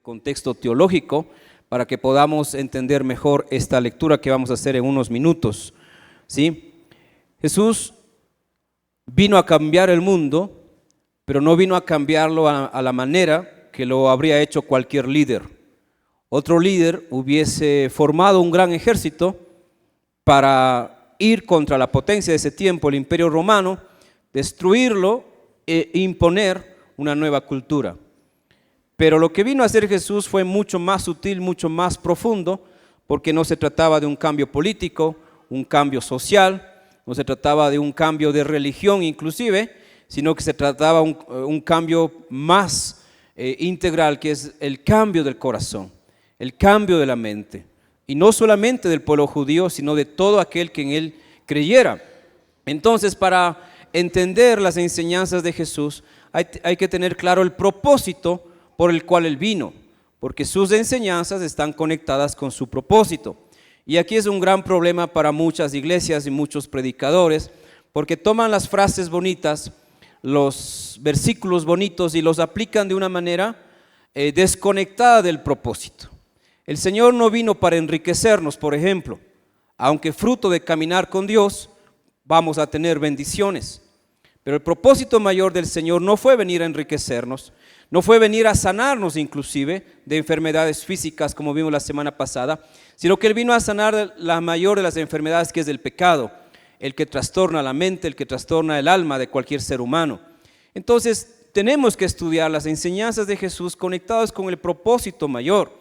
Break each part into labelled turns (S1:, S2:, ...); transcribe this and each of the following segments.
S1: Contexto teológico para que podamos entender mejor esta lectura que vamos a hacer en unos minutos, ¿sí? Jesús vino a cambiar el mundo, pero no vino a cambiarlo a la manera que lo habría hecho cualquier líder. Otro líder hubiese formado un gran ejército para ir contra la potencia de ese tiempo, el Imperio Romano, destruirlo e imponer una nueva cultura. Pero lo que vino a hacer Jesús fue mucho más sutil, mucho más profundo, porque no se trataba de un cambio político, un cambio social, no se trataba de un cambio de religión inclusive, sino que se trataba de un cambio más integral, que es el cambio del corazón, el cambio de la mente. Y no solamente del pueblo judío, sino de todo aquel que en él creyera. Entonces, para entender las enseñanzas de Jesús, hay que tener claro el propósito por el cual él vino, porque sus enseñanzas están conectadas con su propósito. Y aquí es un gran problema para muchas iglesias y muchos predicadores, porque toman las frases bonitas, los versículos bonitos y los aplican de una manera desconectada del propósito. El Señor no vino para enriquecernos, por ejemplo, aunque fruto de caminar con Dios vamos a tener bendiciones. Pero el propósito mayor del Señor no fue venir a enriquecernos, no fue venir a sanarnos inclusive de enfermedades físicas como vimos la semana pasada, sino que Él vino a sanar la mayor de las enfermedades, que es el pecado, el que trastorna la mente, el que trastorna el alma de cualquier ser humano. Entonces tenemos que estudiar las enseñanzas de Jesús conectadas con el propósito mayor.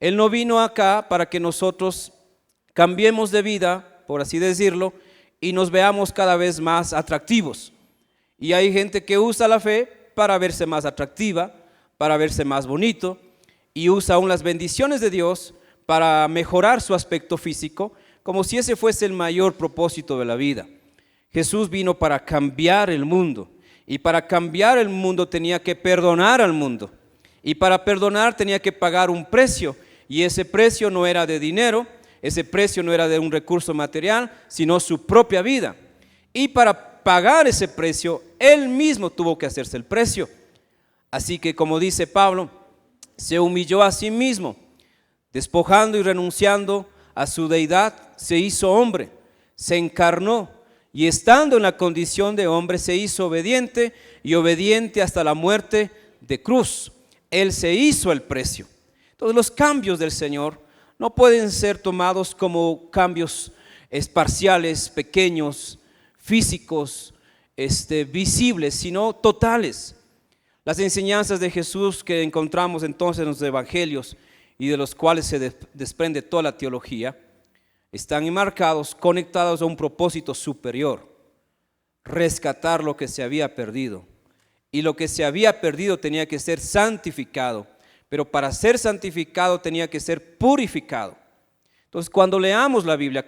S1: Él no vino acá para que nosotros cambiemos de vida, por así decirlo, y nos veamos cada vez más atractivos. Y hay gente que usa la fe para verse más atractiva, para verse más bonito, y usa aún las bendiciones de Dios para mejorar su aspecto físico, como si ese fuese el mayor propósito de la vida. Jesús vino para cambiar el mundo, y para cambiar el mundo tenía que perdonar al mundo, y para perdonar tenía que pagar un precio, y ese precio no era de dinero, ese precio no era de un recurso material, sino su propia vida. Y para pagar ese precio, Él mismo tuvo que hacerse el precio. Así que, como dice Pablo, se humilló a sí mismo, despojando y renunciando a su deidad, se hizo hombre, se encarnó, y estando en la condición de hombre se hizo obediente, y obediente hasta la muerte de cruz. Él se hizo el precio. Entonces los cambios del Señor no pueden ser tomados como cambios parciales, pequeños, físicos, visibles, sino totales. Las enseñanzas de Jesús que encontramos entonces en los evangelios y de los cuales se desprende toda la teología, están enmarcados, conectados a un propósito superior: rescatar lo que se había perdido. Y lo que se había perdido tenía que ser santificado, pero para ser santificado tenía que ser purificado. Entonces, cuando leemos la Biblia,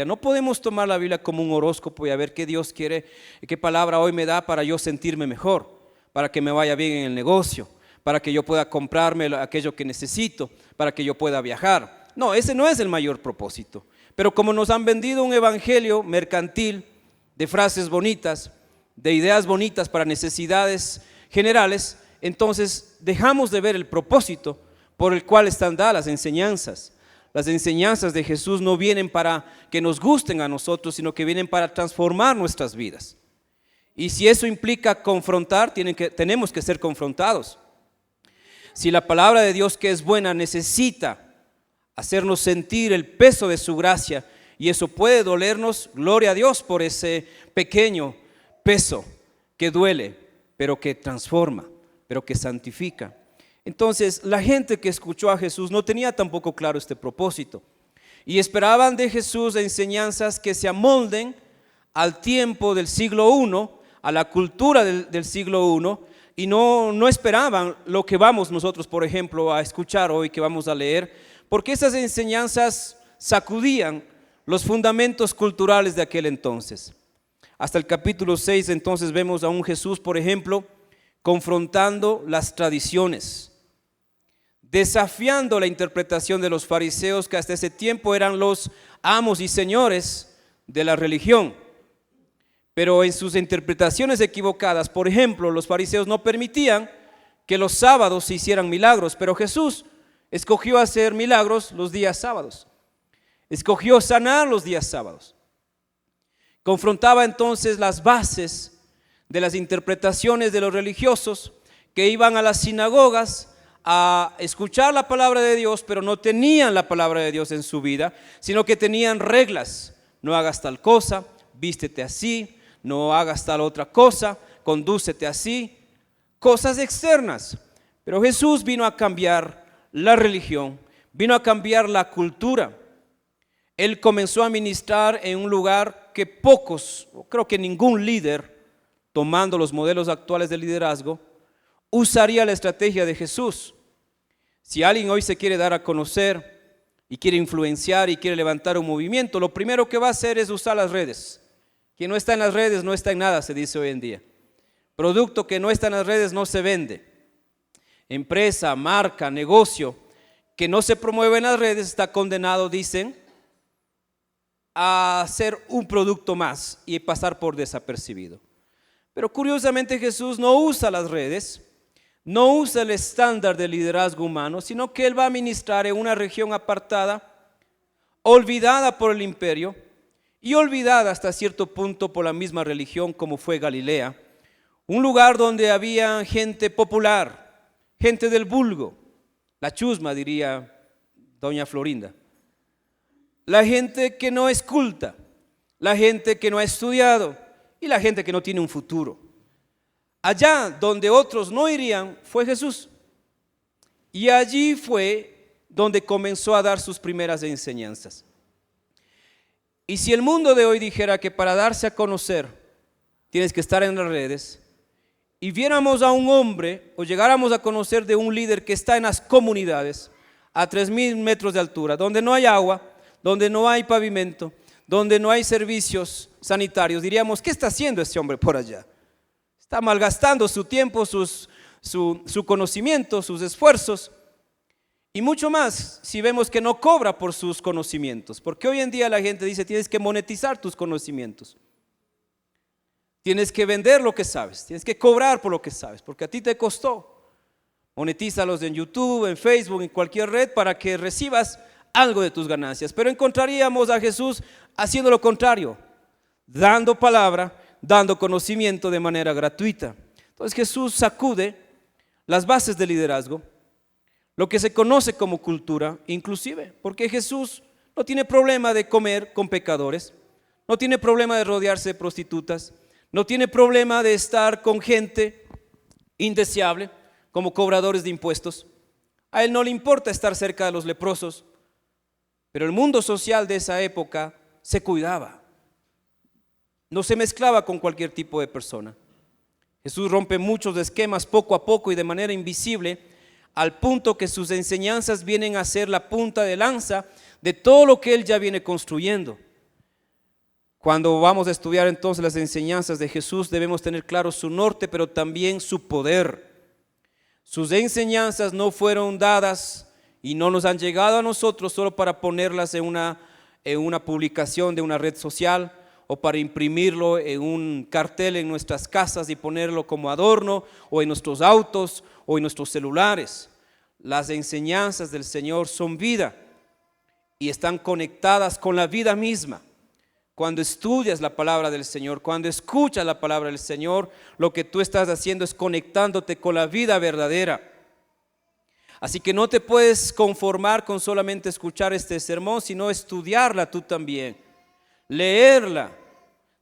S1: no podemos tomar la Biblia como un horóscopo y a ver qué Dios quiere, qué palabra hoy me da para yo sentirme mejor, para que me vaya bien en el negocio, para que yo pueda comprarme aquello que necesito, para que yo pueda viajar. No, ese no es el mayor propósito. Pero como nos han vendido un evangelio mercantil de frases bonitas, de ideas bonitas para necesidades generales, entonces dejamos de ver el propósito por el cual están dadas las enseñanzas. Las enseñanzas de Jesús no vienen para que nos gusten a nosotros, sino que vienen para transformar nuestras vidas. Y si eso implica confrontar, tenemos que ser confrontados. Si la palabra de Dios, que es buena, necesita hacernos sentir el peso de su gracia, y eso puede dolernos, gloria a Dios por ese pequeño peso que duele, pero que transforma, pero que santifica. Entonces, la gente que escuchó a Jesús no tenía tampoco claro este propósito, y esperaban de Jesús enseñanzas que se amolden al tiempo del siglo I, a la cultura del siglo I, y no esperaban lo que vamos nosotros, por ejemplo, a escuchar hoy, que vamos a leer, porque esas enseñanzas sacudían los fundamentos culturales de aquel entonces. Hasta el capítulo 6 entonces vemos a un Jesús, por ejemplo, confrontando las tradiciones, desafiando la interpretación de los fariseos, que hasta ese tiempo eran los amos y señores de la religión. pero en sus interpretaciones equivocadas, por ejemplo, los fariseos no permitían que los sábados se hicieran milagros, pero Jesús escogió hacer milagros los días sábados, escogió sanar los días sábados. Confrontaba entonces las bases de las interpretaciones de los religiosos que iban a las sinagogas a escuchar la palabra de Dios, pero no tenían la palabra de Dios en su vida, sino que tenían reglas. No hagas tal cosa, vístete así, no hagas tal otra cosa, condúcete así, cosas externas. Pero Jesús vino a cambiar la religión, vino a cambiar la cultura. Él comenzó a ministrar en un lugar que pocos, creo que ningún líder, tomando los modelos actuales de liderazgo, usaría la estrategia de Jesús. Si alguien hoy se quiere dar a conocer y quiere influenciar y quiere levantar un movimiento, lo primero que va a hacer es usar las redes. Quien no está en las redes no está en nada, se dice hoy en día. Producto que no está en las redes no se vende. Empresa, marca, negocio que no se promueve en las redes está condenado, dicen, a ser un producto más y pasar por desapercibido. Pero curiosamente Jesús no usa las redes, no usa el estándar de liderazgo humano, sino que Él va a ministrar en una región apartada, olvidada por el imperio y olvidada hasta cierto punto por la misma religión como fue Galilea, un lugar donde había gente popular, gente del vulgo, la chusma diría doña Florinda, la gente que no es culta, la gente que no ha estudiado y la gente que no tiene un futuro. Allá donde otros no irían fue Jesús. Y allí fue donde comenzó a dar sus primeras enseñanzas. Y si el mundo de hoy dijera que para darse a conocer tienes que estar en las redes, y viéramos a un hombre o llegáramos a conocer de un líder que está en las comunidades a 3,000 metros de altura, donde no hay agua, donde no hay pavimento, donde no hay servicios sanitarios, diríamos, ¿qué está haciendo ese hombre por allá? Está malgastando su tiempo, su conocimiento, sus esfuerzos y mucho más si vemos que no cobra por sus conocimientos, porque hoy en día la gente dice tienes que monetizar tus conocimientos, tienes que vender lo que sabes, tienes que cobrar por lo que sabes, porque a ti te costó. Monetízalos en YouTube, en Facebook, en cualquier red para que recibas algo de tus ganancias, pero encontraríamos a Jesús haciendo lo contrario, dando palabra, dando conocimiento de manera gratuita. Entonces Jesús sacude las bases del liderazgo, lo que se conoce como cultura, inclusive, porque Jesús no tiene problema de comer con pecadores, no tiene problema de rodearse de prostitutas, no tiene problema de estar con gente indeseable como cobradores de impuestos. A él no le importa estar cerca de los leprosos, pero el mundo social de esa época se cuidaba. No se mezclaba con cualquier tipo de persona. Jesús rompe muchos esquemas poco a poco y de manera invisible, al punto que sus enseñanzas vienen a ser la punta de lanza de todo lo que Él ya viene construyendo. Cuando vamos a estudiar entonces las enseñanzas de Jesús, debemos tener claro su norte, pero también su poder. Sus enseñanzas no fueron dadas y no nos han llegado a nosotros solo para ponerlas en una publicación de una red social, o para imprimirlo en un cartel en nuestras casas y ponerlo como adorno, o en nuestros autos o en nuestros celulares. Las enseñanzas del Señor son vida y están conectadas con la vida misma. Cuando estudias la palabra del Señor, cuando escuchas la palabra del Señor, lo que tú estás haciendo es conectándote con la vida verdadera. Así que no te puedes conformar con solamente escuchar este sermón, sino estudiarla tú también. Leerla,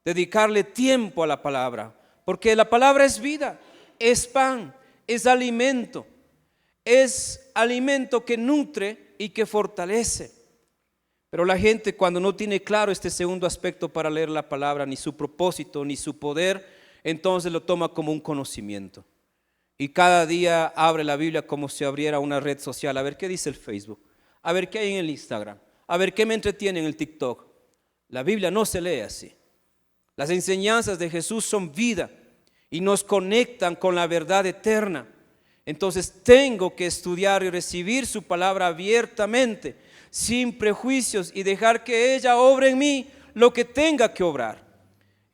S1: dedicarle tiempo a la palabra, porque la palabra es vida, es pan, es alimento que nutre y que fortalece. Pero la gente, cuando no tiene claro este segundo aspecto para leer la palabra, ni su propósito, ni su poder, entonces lo toma como un conocimiento. Y cada día abre la Biblia como si abriera una red social, a ver qué dice el Facebook, a ver qué hay en el Instagram, a ver qué me entretiene en el TikTok. La Biblia no se lee así. Las enseñanzas de Jesús son vida y nos conectan con la verdad eterna. Entonces tengo que estudiar y recibir su palabra abiertamente, sin prejuicios, y dejar que ella obre en mí lo que tenga que obrar.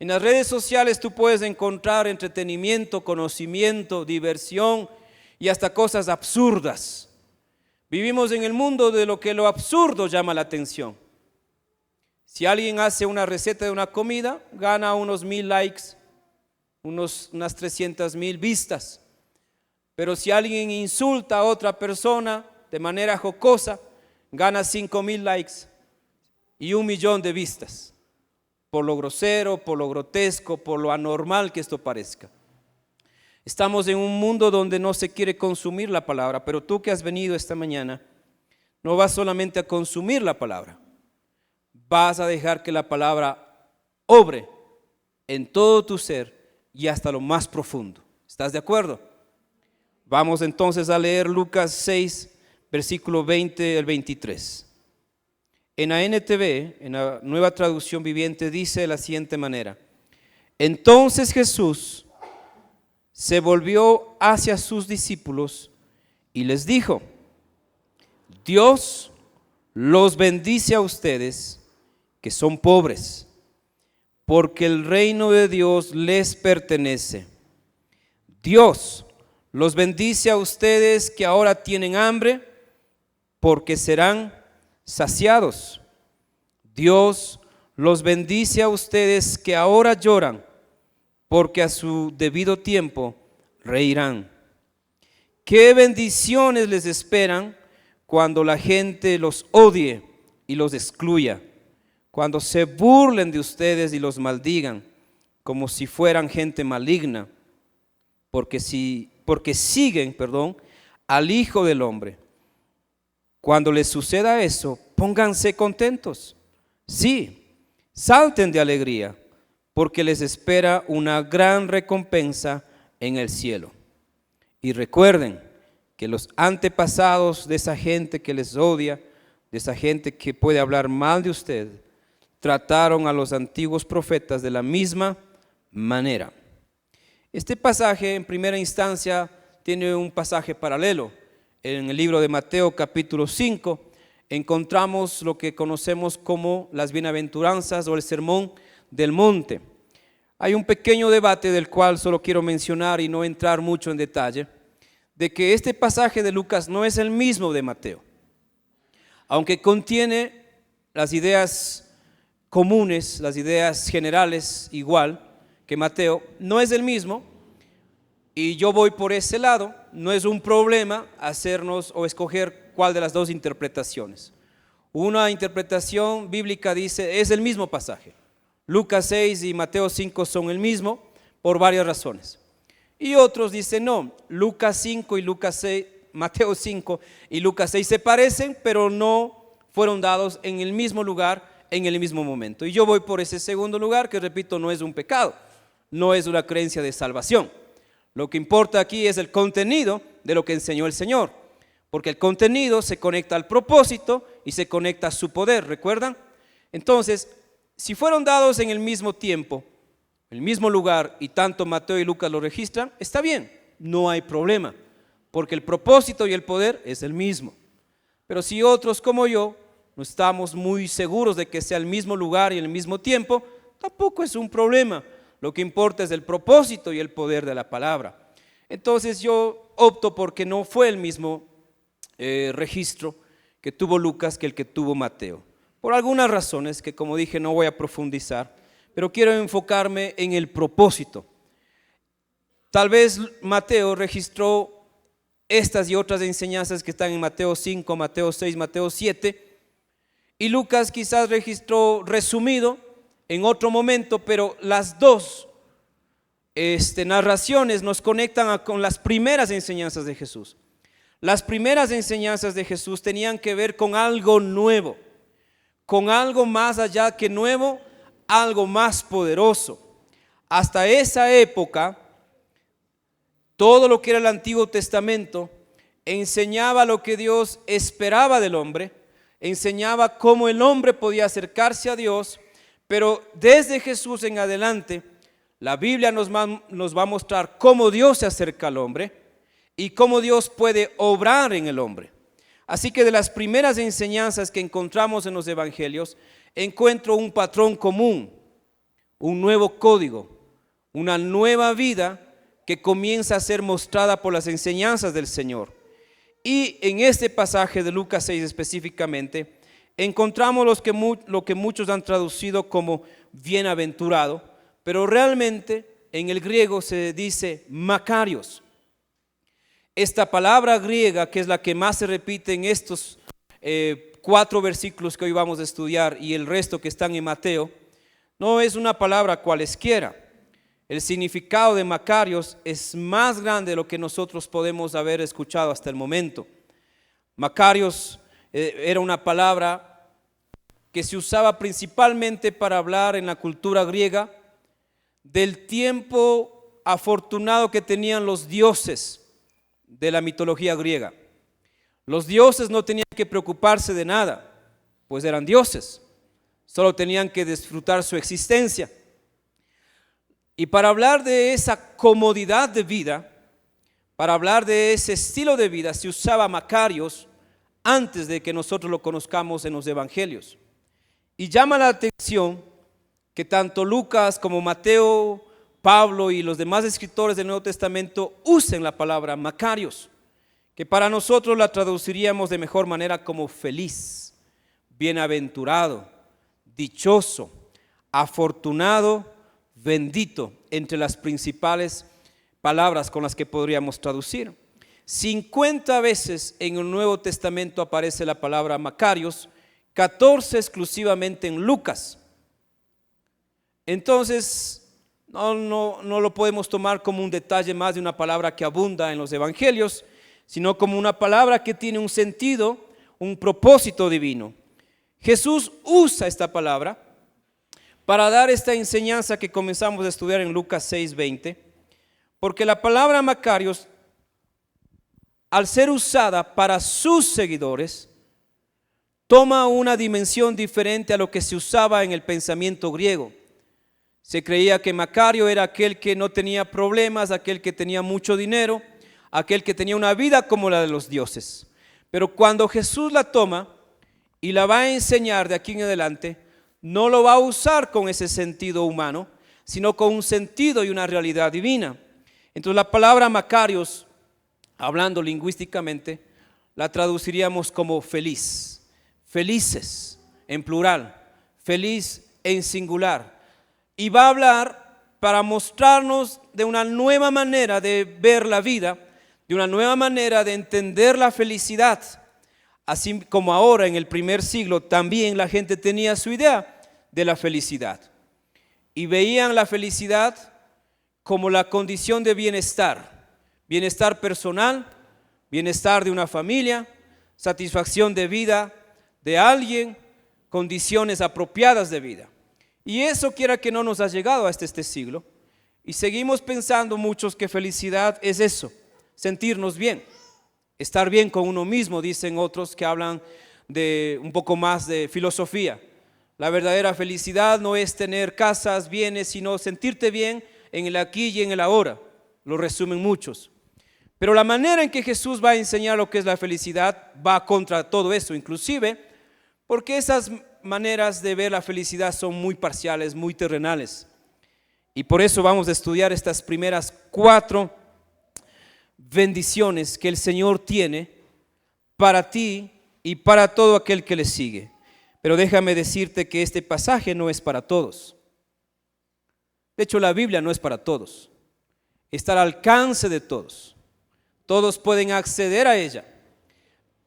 S1: En las redes sociales tú puedes encontrar entretenimiento, conocimiento, diversión y hasta cosas absurdas. Vivimos en el mundo de lo que lo absurdo llama la atención. Si alguien hace una receta de una comida, gana unos 1000 likes, unas 300,000 vistas. Pero si alguien insulta a otra persona de manera jocosa, gana 5,000 likes y 1,000,000 de vistas. Por lo grosero, por lo grotesco, por lo anormal que esto parezca. Estamos en un mundo donde no se quiere consumir la palabra, pero tú que has venido esta mañana, no vas solamente a consumir la palabra, vas a dejar que la palabra obre en todo tu ser y hasta lo más profundo. ¿Estás de acuerdo? Vamos entonces a leer Lucas 6, versículo 20 al 23. En la NTV, en la Nueva Traducción Viviente, dice de la siguiente manera: entonces Jesús se volvió hacia sus discípulos y les dijo: Dios los bendice a ustedes que son pobres, porque el reino de Dios les pertenece. Dios los bendice a ustedes que ahora tienen hambre, porque serán saciados. Dios los bendice a ustedes que ahora lloran, porque a su debido tiempo reirán. Qué bendiciones les esperan cuando la gente los odie y los excluya, cuando se burlen de ustedes y los maldigan como si fueran gente maligna, porque siguen al Hijo del Hombre. Cuando les suceda eso, pónganse contentos. Sí, salten de alegría, porque les espera una gran recompensa en el cielo. Y recuerden que los antepasados de esa gente que les odia, de esa gente que puede hablar mal de usted, trataron a los antiguos profetas de la misma manera. Este pasaje en primera instancia tiene un pasaje paralelo. En el libro de Mateo capítulo 5 encontramos lo que conocemos como las bienaventuranzas o el sermón del monte. Hay un pequeño debate del cual solo quiero mencionar y no entrar mucho en detalle, de que este pasaje de Lucas no es el mismo de Mateo. Aunque contiene las ideas comunes, las ideas generales igual que Mateo, no es el mismo. Y yo voy por ese lado. No es un problema hacernos o escoger cuál de las dos interpretaciones. Una interpretación bíblica dice es el mismo pasaje. Lucas 6 y Mateo 5 son el mismo por varias razones. Y otros dicen no, Lucas 5 y Lucas 6, Mateo 5 y Lucas 6 se parecen, pero no fueron dados en el mismo lugar, en el mismo momento. Y yo voy por ese segundo lugar, que repito, no es un pecado, no es una creencia de salvación. Lo que importa aquí es el contenido de lo que enseñó el Señor, porque el contenido se conecta al propósito y se conecta a su poder, ¿recuerdan? Entonces, si fueron dados en el mismo tiempo, el mismo lugar, y tanto Mateo y Lucas lo registran, está bien, no hay problema, porque el propósito y el poder es el mismo. Pero si otros como yo no estamos muy seguros de que sea el mismo lugar y el mismo tiempo, tampoco es un problema. Lo que importa es el propósito y el poder de la palabra. Entonces yo opto porque no fue el mismo registro que tuvo Lucas que el que tuvo Mateo. Por algunas razones que, como dije, no voy a profundizar, pero quiero enfocarme en el propósito. Tal vez Mateo registró estas y otras enseñanzas que están en Mateo 5, Mateo 6, Mateo 7, y Lucas quizás registró resumido en otro momento, pero las dos narraciones nos conectan con las primeras enseñanzas de Jesús. Las primeras enseñanzas de Jesús tenían que ver con algo nuevo, con algo más allá que nuevo, algo más poderoso. Hasta esa época, todo lo que era el Antiguo Testamento enseñaba lo que Dios esperaba del hombre, enseñaba cómo el hombre podía acercarse a Dios. Pero desde Jesús en adelante, la Biblia nos va a mostrar cómo Dios se acerca al hombre y cómo Dios puede obrar en el hombre. Así que de las primeras enseñanzas que encontramos en los evangelios, encuentro un patrón común, un nuevo código, una nueva vida que comienza a ser mostrada por las enseñanzas del Señor. Y en este pasaje de Lucas 6 específicamente, encontramos lo que muchos han traducido como bienaventurado, pero realmente en el griego se dice Macarios. Esta palabra griega, que es la que más se repite en estos 4 versículos que hoy vamos a estudiar y el resto que están en Mateo, no es una palabra cualesquiera. El significado de Macarios es más grande de lo que nosotros podemos haber escuchado hasta el momento. Macarios era una palabra que se usaba principalmente para hablar en la cultura griega del tiempo afortunado que tenían los dioses de la mitología griega. Los dioses no tenían que preocuparse de nada, pues eran dioses, solo tenían que disfrutar su existencia. Y para hablar de esa comodidad de vida, para hablar de ese estilo de vida, se usaba Macarios antes de que nosotros lo conozcamos en los evangelios. Y llama la atención que tanto Lucas como Mateo, Pablo y los demás escritores del Nuevo Testamento usen la palabra Macarios, que para nosotros la traduciríamos de mejor manera como feliz, bienaventurado, dichoso, afortunado, bendito, entre las principales palabras con las que podríamos traducir. 50 veces en el Nuevo Testamento aparece la palabra Macarios, 14 exclusivamente en Lucas. Entonces, no lo podemos tomar como un detalle más de una palabra que abunda en los evangelios, sino como una palabra que tiene un sentido, un propósito divino. Jesús usa esta palabra para dar esta enseñanza que comenzamos a estudiar en Lucas 6:20, porque la palabra Macarios, al ser usada para sus seguidores, toma una dimensión diferente a lo que se usaba en el pensamiento griego. Se creía que Macario era aquel que no tenía problemas, aquel que tenía mucho dinero, aquel que tenía una vida como la de los dioses. Pero cuando Jesús la toma y la va a enseñar de aquí en adelante, no lo va a usar con ese sentido humano, sino con un sentido y una realidad divina. Entonces la palabra Macarios, hablando lingüísticamente, la traduciríamos como feliz, felices en plural, feliz en singular. Y va a hablar para mostrarnos de una nueva manera de ver la vida, de una nueva manera de entender la felicidad. Así como ahora en el primer siglo también la gente tenía su idea de la felicidad y veían la felicidad como la condición de bienestar, bienestar personal, bienestar de una familia, satisfacción de vida de alguien, condiciones apropiadas de vida. Y eso quiera que no nos ha llegado hasta este siglo y seguimos pensando muchos que felicidad es eso, sentirnos bien. Estar bien con uno mismo, dicen otros que hablan de un poco más de filosofía. La verdadera felicidad no es tener casas, bienes, sino sentirte bien en el aquí y en el ahora. Lo resumen muchos. Pero la manera en que Jesús va a enseñar lo que es la felicidad va contra todo eso, inclusive porque esas maneras de ver la felicidad son muy parciales, muy terrenales. Y por eso vamos a estudiar estas primeras 4 bendiciones que el Señor tiene para ti y para todo aquel que le sigue. Pero déjame decirte que este pasaje no es para todos. De hecho, la Biblia no es para todos. Está al alcance de todos. Todos pueden acceder a ella.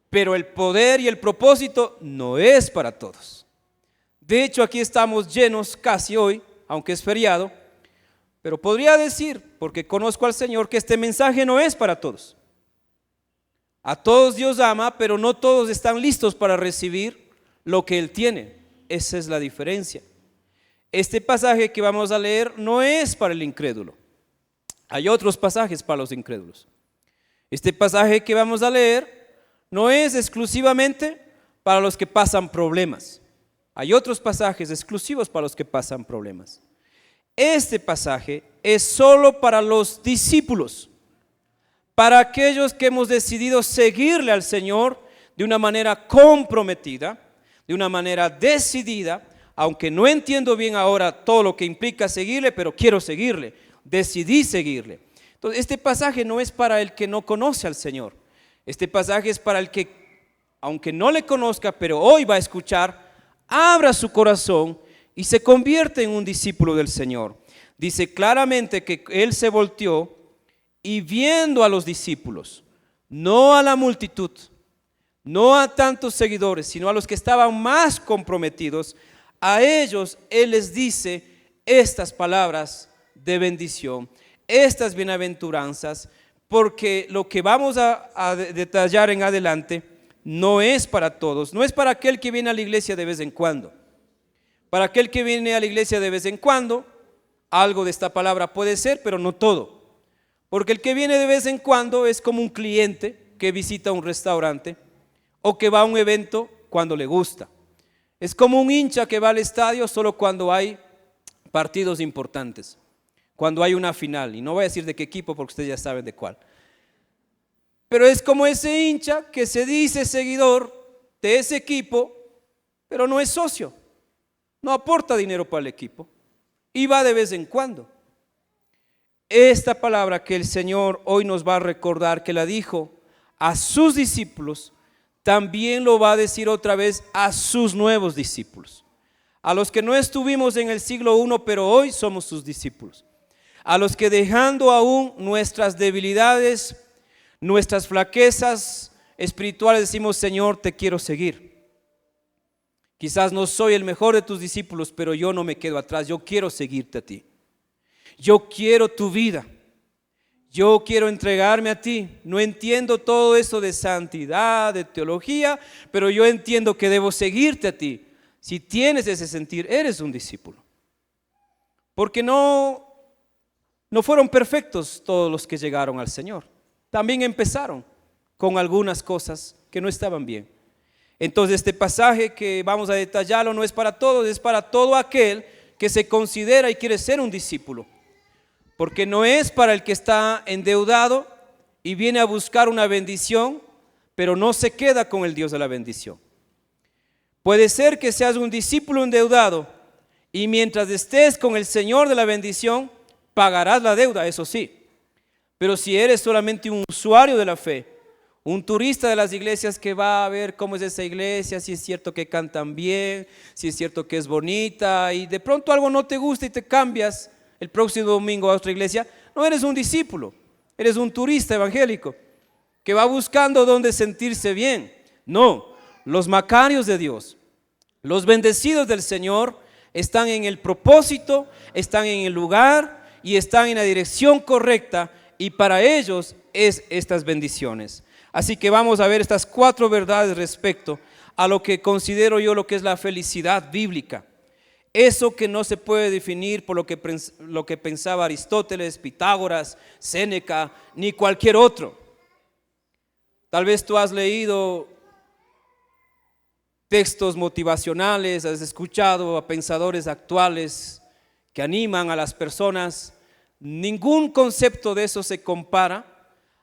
S1: Pero el poder y el propósito no es para todos. De hecho, aquí estamos llenos casi hoy, aunque es feriado. Pero podría decir, porque conozco al Señor, que este mensaje no es para todos. A todos Dios ama, pero no todos están listos para recibir lo que Él tiene. Esa es la diferencia. Este pasaje que vamos a leer no es para el incrédulo. Hay otros pasajes para los incrédulos. Este pasaje que vamos a leer no es exclusivamente para los que pasan problemas. Hay otros pasajes exclusivos para los que pasan problemas. Este pasaje es solo para los discípulos, para aquellos que hemos decidido seguirle al Señor de una manera comprometida, de una manera decidida, aunque no entiendo bien ahora todo lo que implica seguirle, pero quiero seguirle, decidí seguirle. Entonces, este pasaje no es para el que no conoce al Señor. Este pasaje es para el que, aunque no le conozca, pero hoy va a escuchar, abra su corazón y se convierte en un discípulo del Señor. Dice claramente que él se volteó y viendo a los discípulos, no a la multitud, no a tantos seguidores, sino a los que estaban más comprometidos, a ellos él les dice estas palabras de bendición, estas bienaventuranzas, porque lo que vamos a detallar en adelante no es para todos, no es para aquel que viene a la iglesia de vez en cuando. Para aquel que viene a la iglesia de vez en cuando, algo de esta palabra puede ser, pero no todo. Porque el que viene de vez en cuando es como un cliente que visita un restaurante o que va a un evento cuando le gusta. Es como un hincha que va al estadio solo cuando hay partidos importantes, cuando hay una final. Y no voy a decir de qué equipo porque ustedes ya saben de cuál. Pero es como ese hincha que se dice seguidor de ese equipo, pero no es socio. No aporta dinero para el equipo y va de vez en cuando. Esta palabra que el Señor hoy nos va a recordar que la dijo a sus discípulos, también lo va a decir otra vez a sus nuevos discípulos. A los que no estuvimos en el siglo I, pero hoy somos sus discípulos. A los que dejando aún nuestras debilidades, nuestras flaquezas espirituales, decimos: Señor, te quiero seguir. Quizás no soy el mejor de tus discípulos, pero yo no me quedo atrás, yo quiero seguirte a ti. Yo quiero tu vida, yo quiero entregarme a ti. No entiendo todo eso de santidad, de teología, pero yo entiendo que debo seguirte a ti. Si tienes ese sentir, eres un discípulo. Porque no fueron perfectos todos los que llegaron al Señor. También empezaron con algunas cosas que no estaban bien. Entonces este pasaje que vamos a detallarlo no es para todos, es para todo aquel que se considera y quiere ser un discípulo. Porque no es para el que está endeudado y viene a buscar una bendición, pero no se queda con el Dios de la bendición. Puede ser que seas un discípulo endeudado y mientras estés con el Señor de la bendición, pagarás la deuda, eso sí. Pero si eres solamente un usuario de la fe, un turista de las iglesias que va a ver cómo es esa iglesia, si es cierto que cantan bien, si es cierto que es bonita, y de pronto algo no te gusta y te cambias el próximo domingo a otra iglesia, no eres un discípulo, eres un turista evangélico que va buscando dónde sentirse bien. No, los macarios de Dios, los bendecidos del Señor están en el propósito, están en el lugar y están en la dirección correcta, y para ellos es estas bendiciones. Así que vamos a ver estas 4 verdades respecto a lo que considero yo lo que es la felicidad bíblica. Eso que no se puede definir por lo que pensaba Aristóteles, Pitágoras, Séneca, ni cualquier otro. Tal vez tú has leído textos motivacionales, has escuchado a pensadores actuales que animan a las personas. Ningún concepto de eso se compara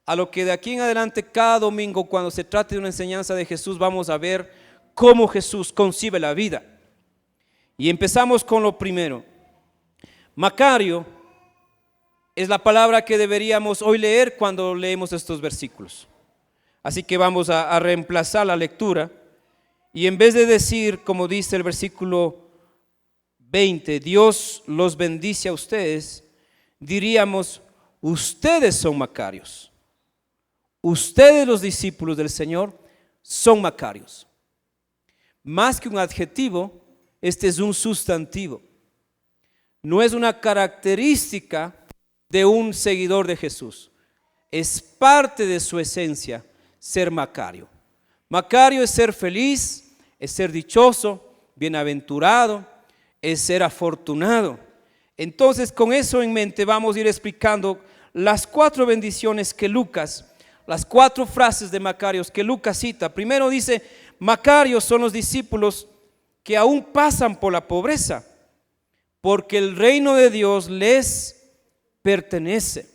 S1: a lo que de aquí en adelante cada domingo, cuando se trate de una enseñanza de Jesús, vamos a ver cómo Jesús concibe la vida. Y empezamos con lo primero. Macario es la palabra que deberíamos hoy leer cuando leemos estos versículos. Así que vamos a reemplazar la lectura y en vez de decir, como dice el versículo 20, Dios los bendice a ustedes, diríamos: ustedes son macarios. Ustedes, los discípulos del Señor, son macarios. Más que un adjetivo, este es un sustantivo. No es una característica de un seguidor de Jesús. Es parte de su esencia ser macario. Macario es ser feliz, es ser dichoso, bienaventurado, es ser afortunado. Entonces, con eso en mente vamos a ir explicando las 4 bendiciones que Lucas, las 4 frases de Macarios que Lucas cita. Primero dice: Macarios son los discípulos que aún pasan por la pobreza, porque el reino de Dios les pertenece.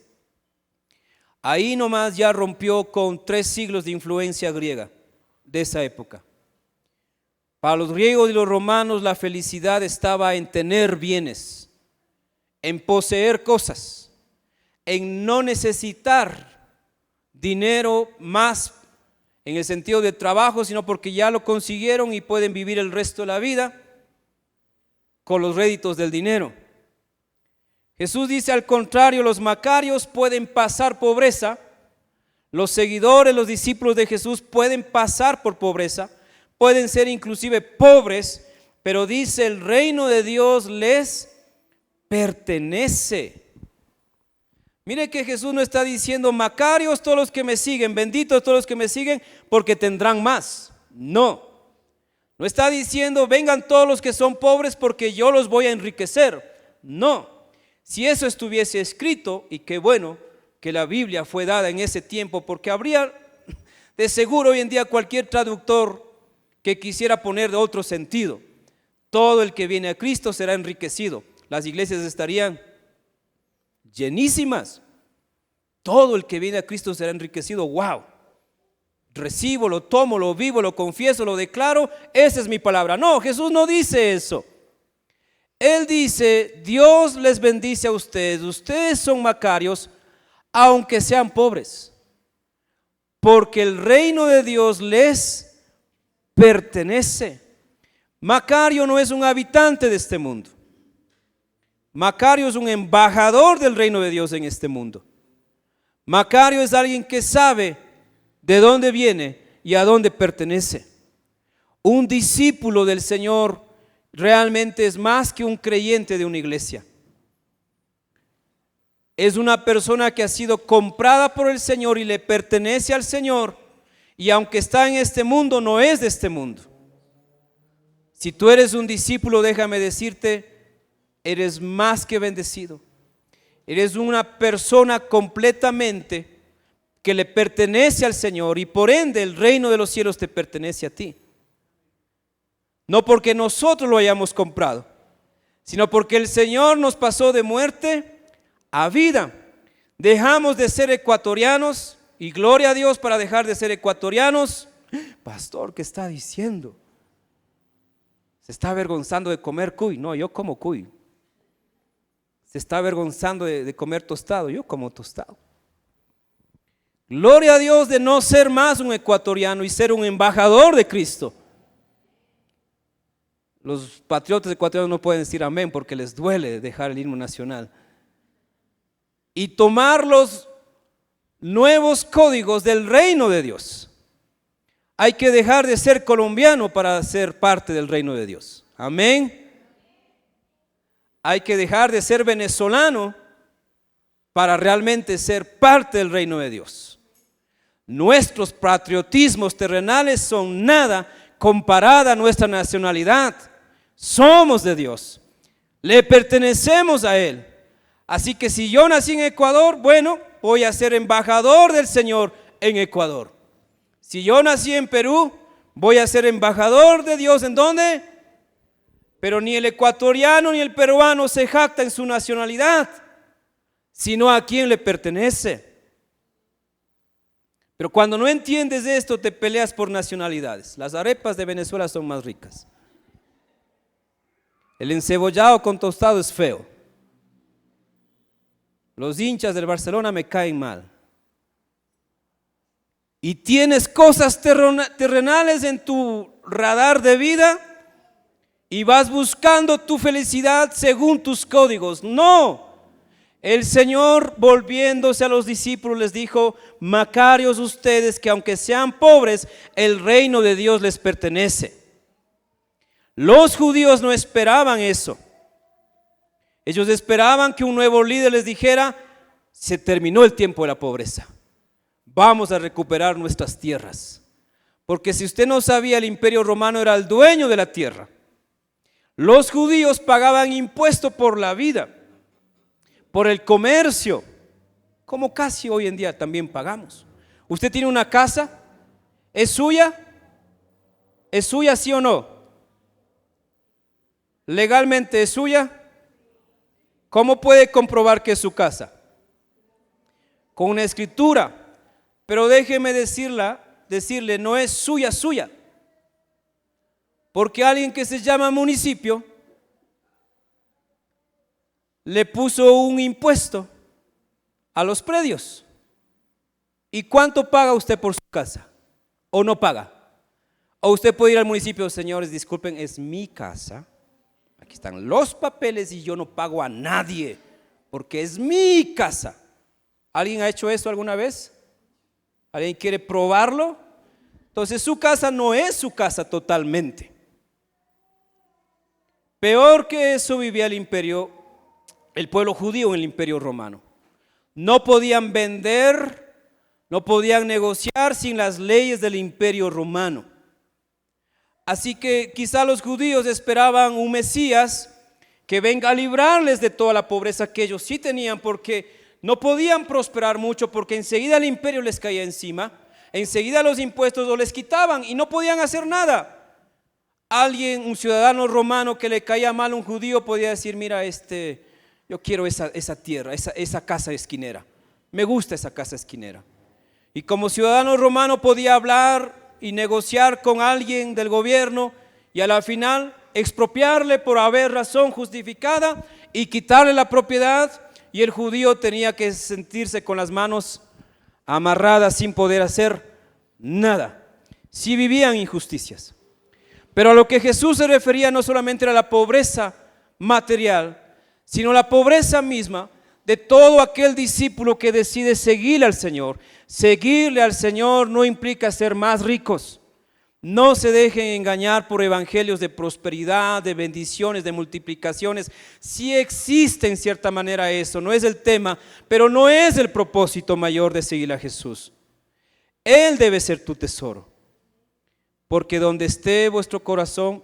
S1: Ahí nomás ya rompió con 3 siglos de influencia griega de esa época. Para los griegos y los romanos la felicidad estaba en tener bienes, en poseer cosas, en no necesitar dinero más en el sentido de trabajo, sino porque ya lo consiguieron y pueden vivir el resto de la vida con los réditos del dinero. Jesús dice al contrario, los macarios pueden pasar pobreza, los seguidores, los discípulos de Jesús pueden pasar por pobreza, pueden ser inclusive pobres, pero dice el reino de Dios les pertenece. Mire que Jesús no está diciendo macarios todos los que me siguen, benditos todos los que me siguen porque tendrán más. No está diciendo vengan todos los que son pobres porque yo los voy a enriquecer. No, si eso estuviese escrito, y qué bueno que la Biblia fue dada en ese tiempo, porque habría de seguro hoy en día cualquier traductor que quisiera poner de otro sentido. Todo el que viene a Cristo será enriquecido. Las iglesias estarían llenísimas. Todo el que viene a Cristo será enriquecido. Wow, recibo, lo tomo, lo vivo, lo confieso, lo declaro. Esa es mi palabra. No, Jesús no dice eso. Él dice, Dios les bendice a ustedes. Ustedes son macarios, aunque sean pobres, porque el reino de Dios les pertenece. Macario no es un habitante de este mundo. Macario es un embajador del reino de Dios en este mundo. Macario es alguien que sabe de dónde viene y a dónde pertenece. Un discípulo del Señor realmente es más que un creyente de una iglesia. Es una persona que ha sido comprada por el Señor y le pertenece al Señor, y aunque está en este mundo, no es de este mundo. Si tú eres un discípulo, déjame decirte, eres más que bendecido. Eres una persona completamente que le pertenece al Señor, y por ende el reino de los cielos te pertenece a ti. No porque nosotros lo hayamos comprado, sino porque el Señor nos pasó de muerte a vida. Dejamos de ser ecuatorianos, y gloria a Dios para dejar de ser ecuatorianos. Pastor, ¿qué está diciendo? Se está avergonzando de comer cuy. No, yo como cuy. Se está avergonzando de comer tostado. Yo como tostado. Gloria a Dios de no ser más un ecuatoriano y ser un embajador de Cristo. Los patriotas ecuatorianos no pueden decir amén porque les duele dejar el himno nacional. Y tomar los nuevos códigos del reino de Dios. Hay que dejar de ser colombiano para ser parte del reino de Dios. Amén. Hay que dejar de ser venezolano para realmente ser parte del reino de Dios. Nuestros patriotismos terrenales son nada comparada a nuestra nacionalidad. Somos de Dios, le pertenecemos a Él. Así que si yo nací en Ecuador, bueno, voy a ser embajador del Señor en Ecuador. Si yo nací en Perú, voy a ser embajador de Dios. ¿En dónde? Pero ni el ecuatoriano ni el peruano se jacta en su nacionalidad, sino a quién le pertenece. Pero cuando no entiendes esto, te peleas por nacionalidades. Las arepas de Venezuela son más ricas. El encebollado con tostado es feo. Los hinchas del Barcelona me caen mal. Y tienes cosas terrenales en tu radar de vida y vas buscando tu felicidad según tus códigos. No, el Señor, volviéndose a los discípulos, les dijo: macarios ustedes, que aunque sean pobres, el reino de Dios les pertenece. Los judíos no esperaban eso. Ellos esperaban que un nuevo líder les dijera: se terminó el tiempo de la pobreza, vamos a recuperar nuestras tierras. Porque si usted no sabía, el imperio romano era el dueño de la tierra. Los judíos pagaban impuesto por la vida, por el comercio, como casi hoy en día también pagamos. Usted tiene una casa, ¿es suya? ¿Es suya, sí o no? ¿Legalmente es suya? ¿Cómo puede comprobar que es su casa? Con una escritura. Pero déjeme decirle, no es suya. porque alguien que se llama municipio le puso un impuesto a los predios. ¿Y cuánto paga usted por su casa? ¿O no paga? O usted puede ir al municipio, señores, disculpen, es mi casa, aquí están los papeles y yo no pago a nadie, porque es mi casa. ¿Alguien ha hecho eso alguna vez? ¿Alguien quiere probarlo? Entonces su casa no es su casa totalmente. Peor que eso vivía el pueblo judío en el imperio romano. No podían vender, no podían negociar sin las leyes del imperio romano. Así que quizá los judíos esperaban un Mesías que venga a librarles de toda la pobreza que ellos sí tenían, porque no podían prosperar mucho, porque enseguida el imperio les caía encima, enseguida los impuestos los les quitaban y no podían hacer nada. Alguien, un ciudadano romano que le caía mal a un judío podía decir, mira, yo quiero esa tierra, esa casa esquinera, me gusta esa casa esquinera. Y como ciudadano romano podía hablar y negociar con alguien del gobierno y a la final expropiarle por haber razón justificada y quitarle la propiedad, y el judío tenía que sentirse con las manos amarradas sin poder hacer nada. Sí vivían injusticias. Pero a lo que Jesús se refería no solamente era la pobreza material, sino la pobreza misma de todo aquel discípulo que decide seguirle al Señor. Seguirle al Señor no implica ser más ricos. No se dejen engañar por evangelios de prosperidad, de bendiciones, de multiplicaciones. Sí existe en cierta manera eso, no es el tema, pero no es el propósito mayor de seguir a Jesús. Él debe ser tu tesoro, porque donde esté vuestro corazón,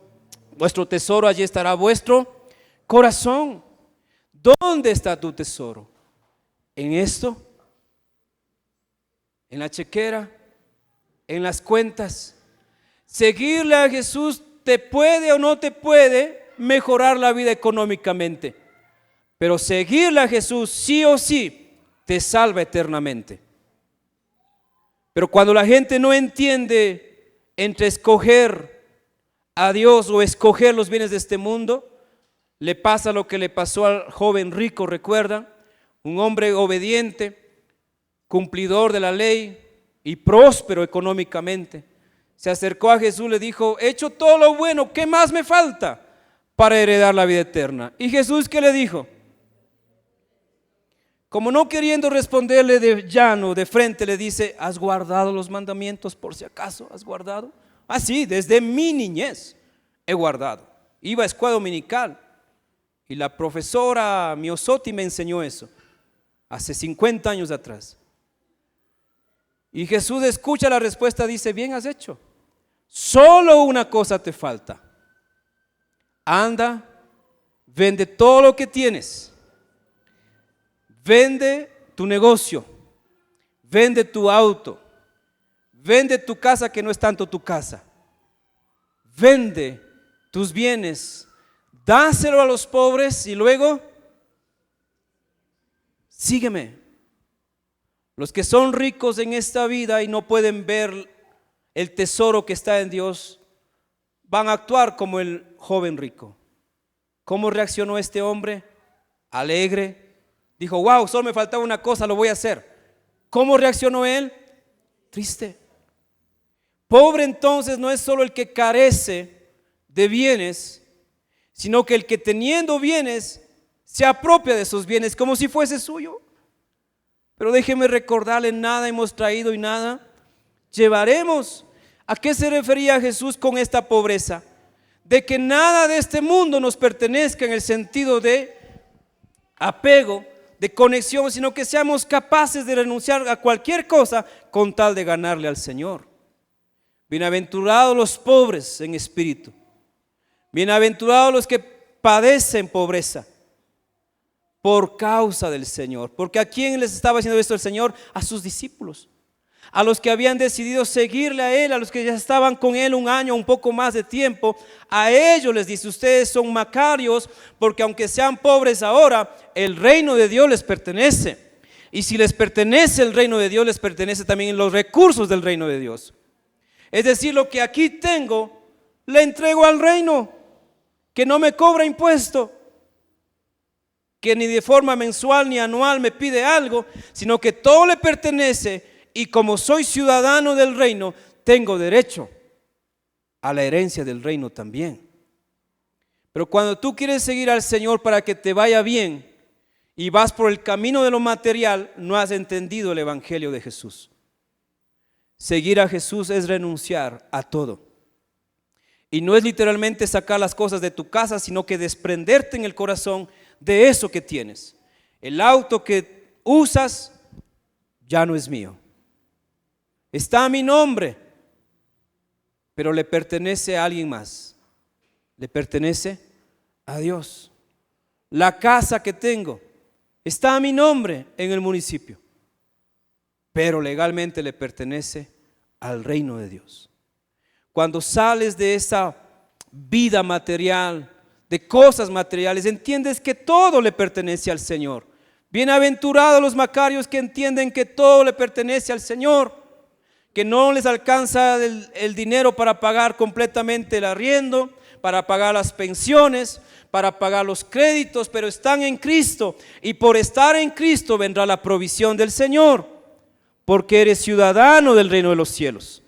S1: vuestro tesoro, allí estará vuestro corazón. ¿Dónde está tu tesoro? ¿En esto? ¿En la chequera? ¿En las cuentas? Seguirle a Jesús te puede o no te puede mejorar la vida económicamente, pero seguirle a Jesús sí o sí te salva eternamente. Pero cuando la gente no entiende entre escoger a Dios o escoger los bienes de este mundo, le pasa lo que le pasó al joven rico, ¿recuerdan? Un hombre obediente, cumplidor de la ley y próspero económicamente. Se acercó a Jesús, le dijo, he hecho todo lo bueno, ¿qué más me falta para heredar la vida eterna? Y Jesús, ¿qué le dijo? Como no queriendo responderle de llano, de frente, le dice, ¿has guardado los mandamientos por si acaso? ¿Has guardado? Ah, sí, desde mi niñez he guardado. Iba a escuela dominical y la profesora Miosotti me enseñó eso hace 50 años atrás. Y Jesús escucha la respuesta, dice, bien has hecho. Solo una cosa te falta. Anda, vende todo lo que tienes. Vende tu negocio. Vende tu auto. Vende tu casa que no es tanto tu casa. Vende tus bienes. Dáselo a los pobres y luego sígueme. Los que son ricos en esta vida y no pueden ver el tesoro que está en Dios, van a actuar como el joven rico. ¿Cómo reaccionó este hombre? Alegre. Dijo, wow, solo me faltaba una cosa, lo voy a hacer. ¿Cómo reaccionó él? Triste. Pobre entonces no es solo el que carece de bienes, sino que el que teniendo bienes se apropia de esos bienes como si fuese suyo. Pero déjeme recordarle, nada hemos traído y nada llevaremos. ¿A qué se refería Jesús con esta pobreza? De que nada de este mundo nos pertenezca en el sentido de apego, de conexión, sino que seamos capaces de renunciar a cualquier cosa con tal de ganarle al Señor. Bienaventurados los pobres en espíritu. Bienaventurados los que padecen pobreza por causa del Señor. Porque ¿a quién les estaba haciendo esto el Señor? A sus discípulos, a los que habían decidido seguirle a Él, a los que ya estaban con Él un año, un poco más de tiempo. A ellos les dice, ustedes son macarios, porque aunque sean pobres ahora, el reino de Dios les pertenece. Y si les pertenece el reino de Dios, les pertenece también los recursos del reino de Dios. Es decir, lo que aquí tengo le entrego al reino, que no me cobra impuesto, que ni de forma mensual ni anual me pide algo, sino que todo le pertenece, y como soy ciudadano del reino, tengo derecho a la herencia del reino también. Pero cuando tú quieres seguir al Señor para que te vaya bien y vas por el camino de lo material, no has entendido el evangelio de Jesús. Seguir a Jesús es renunciar a todo. Y no es literalmente sacar las cosas de tu casa, sino que desprenderte en el corazón de eso que tienes. El auto que usas ya no es mío. Está a mi nombre, pero le pertenece a alguien más. Le pertenece a Dios. La casa que tengo está a mi nombre en el municipio, pero legalmente le pertenece al reino de Dios. Cuando sales de esa vida material, de cosas materiales, entiendes que todo le pertenece al Señor. Bienaventurados los macarios que entienden que todo le pertenece al Señor, que no les alcanza el dinero para pagar completamente el arriendo, para pagar las pensiones, para pagar los créditos, pero están en Cristo, y por estar en Cristo vendrá la provisión del Señor, porque eres ciudadano del reino de los cielos.